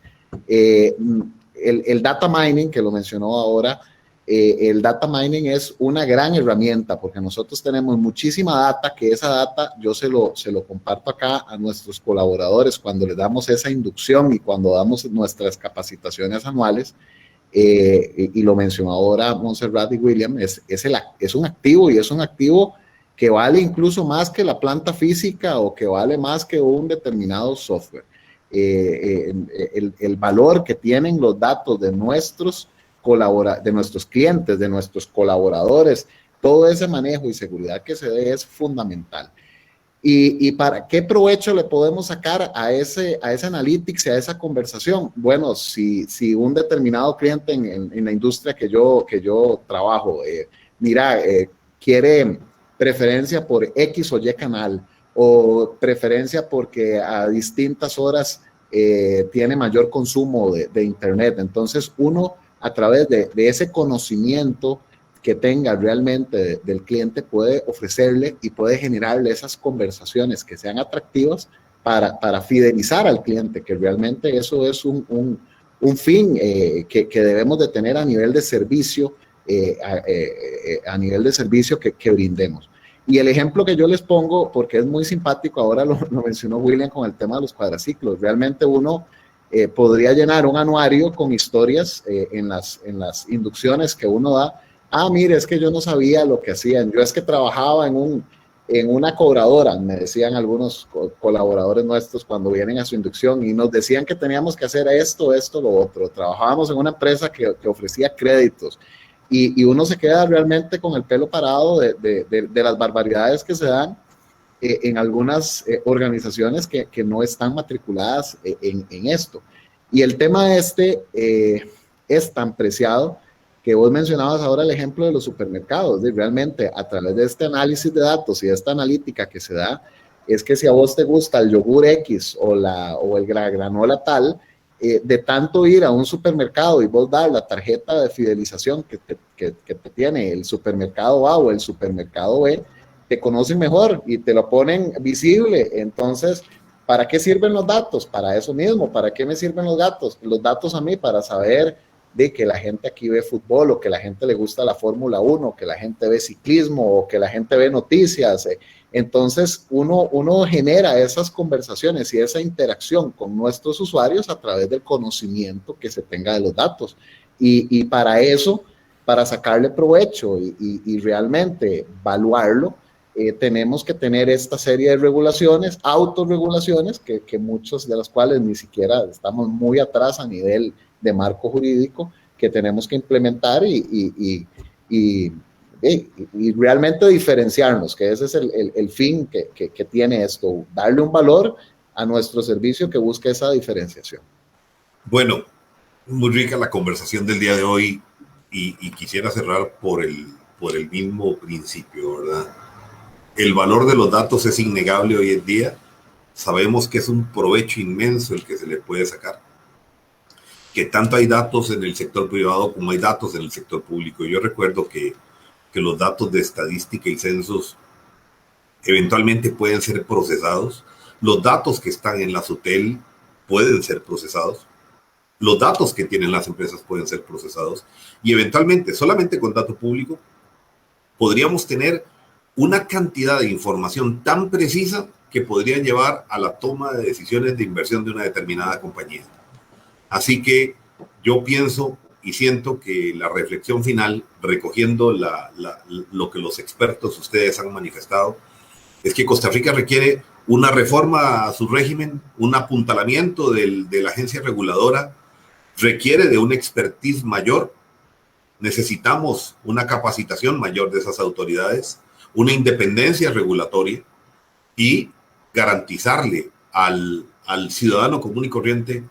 Speaker 4: El data mining, que lo mencionó ahora, el data mining es una gran herramienta porque nosotros tenemos muchísima data, que esa data yo se lo comparto acá a nuestros colaboradores cuando les damos esa inducción y cuando damos nuestras capacitaciones anuales. Y lo mencionó ahora Montserrat y William, es un activo y es un activo que vale incluso más que la planta física o que vale más que un determinado software. El valor que tienen los datos de nuestros clientes, de nuestros colaboradores, todo ese manejo y seguridad que se dé es fundamental. ¿Y para qué provecho le podemos sacar a ese analytics y a esa conversación? Bueno, si un determinado cliente en la industria que yo trabajo, quiere preferencia por X o Y canal, o preferencia porque a distintas horas tiene mayor consumo de Internet. Entonces, uno, a través de ese conocimiento que tenga realmente del cliente, puede ofrecerle y puede generarle esas conversaciones que sean atractivas para fidelizar al cliente, que realmente eso es un fin que debemos de tener a nivel de servicio, que brindemos. Y el ejemplo que yo les pongo, porque es muy simpático, ahora lo mencionó William con el tema de los cuadraciclos. Realmente uno podría llenar un anuario con historias en las inducciones que uno da. Mire, es que yo no sabía lo que hacían. Yo es que trabajaba en una cobradora, me decían algunos colaboradores nuestros cuando vienen a su inducción, y nos decían que teníamos que hacer esto, lo otro. Trabajábamos en una empresa que ofrecía créditos. Y uno se queda realmente con el pelo parado de las barbaridades que se dan en algunas organizaciones que no están matriculadas en esto. Y el tema es tan preciado que vos mencionabas ahora el ejemplo de los supermercados. Realmente, a través de este análisis de datos y de esta analítica que se da, es que si a vos te gusta el yogur X o la granola tal, de tanto ir a un supermercado y vos dar la tarjeta de fidelización que te tiene el supermercado A o el supermercado B, te conocen mejor y te lo ponen visible. Entonces, ¿para qué sirven los datos? Para eso mismo. ¿Para qué me sirven los datos? Los datos a mí para saber de que la gente aquí ve fútbol, o que la gente le gusta la Fórmula 1, que la gente ve ciclismo, o que la gente ve noticias. Entonces, uno genera esas conversaciones y esa interacción con nuestros usuarios a través del conocimiento que se tenga de los datos. Y para eso, para sacarle provecho y realmente evaluarlo, tenemos que tener esta serie de regulaciones, autorregulaciones, que muchas de las cuales ni siquiera estamos muy atrás a nivel de marco jurídico, que tenemos que implementar y realmente diferenciarnos, que ese es el fin que tiene esto, darle un valor a nuestro servicio que busque esa diferenciación.
Speaker 1: Bueno, muy rica la conversación del día de hoy, y quisiera cerrar por el mismo principio, ¿verdad? El valor de los datos es innegable hoy en día. Sabemos que es un provecho inmenso el que se le puede sacar, que tanto hay datos en el sector privado como hay datos en el sector público. Yo recuerdo que los datos de estadística y censos eventualmente pueden ser procesados. Los datos que están en la SUTEL pueden ser procesados. Los datos que tienen las empresas pueden ser procesados. Y eventualmente, solamente con dato público, podríamos tener una cantidad de información tan precisa que podrían llevar a la toma de decisiones de inversión de una determinada compañía. Así que yo pienso y siento que la reflexión final, recogiendo lo que los expertos ustedes han manifestado, es que Costa Rica requiere una reforma a su régimen, un apuntalamiento de la agencia reguladora, requiere de una expertise mayor, necesitamos una capacitación mayor de esas autoridades, una independencia regulatoria, y garantizarle al ciudadano común y corriente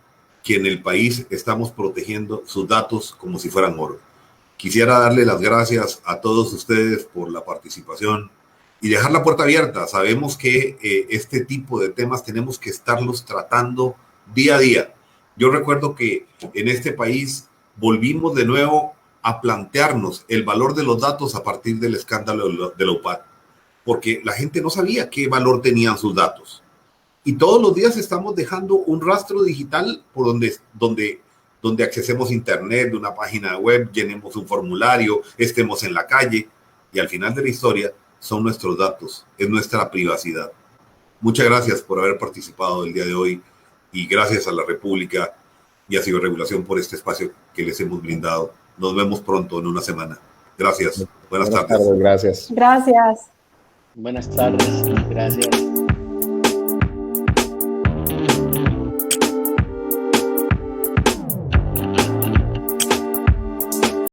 Speaker 1: que en el país estamos protegiendo sus datos como si fueran oro. Quisiera darle las gracias a todos ustedes por la participación y dejar la puerta abierta. Sabemos que este tipo de temas tenemos que estarlos tratando día a día. Yo recuerdo que en este país volvimos de nuevo a plantearnos el valor de los datos a partir del escándalo de la UPAD, porque la gente no sabía qué valor tenían sus datos. Y todos los días estamos dejando un rastro digital por donde accesemos a internet, de una página web, llenemos un formulario, estemos en la calle, y al final de la historia son nuestros datos, es nuestra privacidad. Muchas gracias por haber participado el día de hoy, y gracias a la República y a Ciberregulación por este espacio que les hemos brindado. Nos vemos pronto en una semana. Gracias. Buenas tardes.
Speaker 4: Gracias.
Speaker 3: Gracias.
Speaker 2: Buenas tardes, gracias.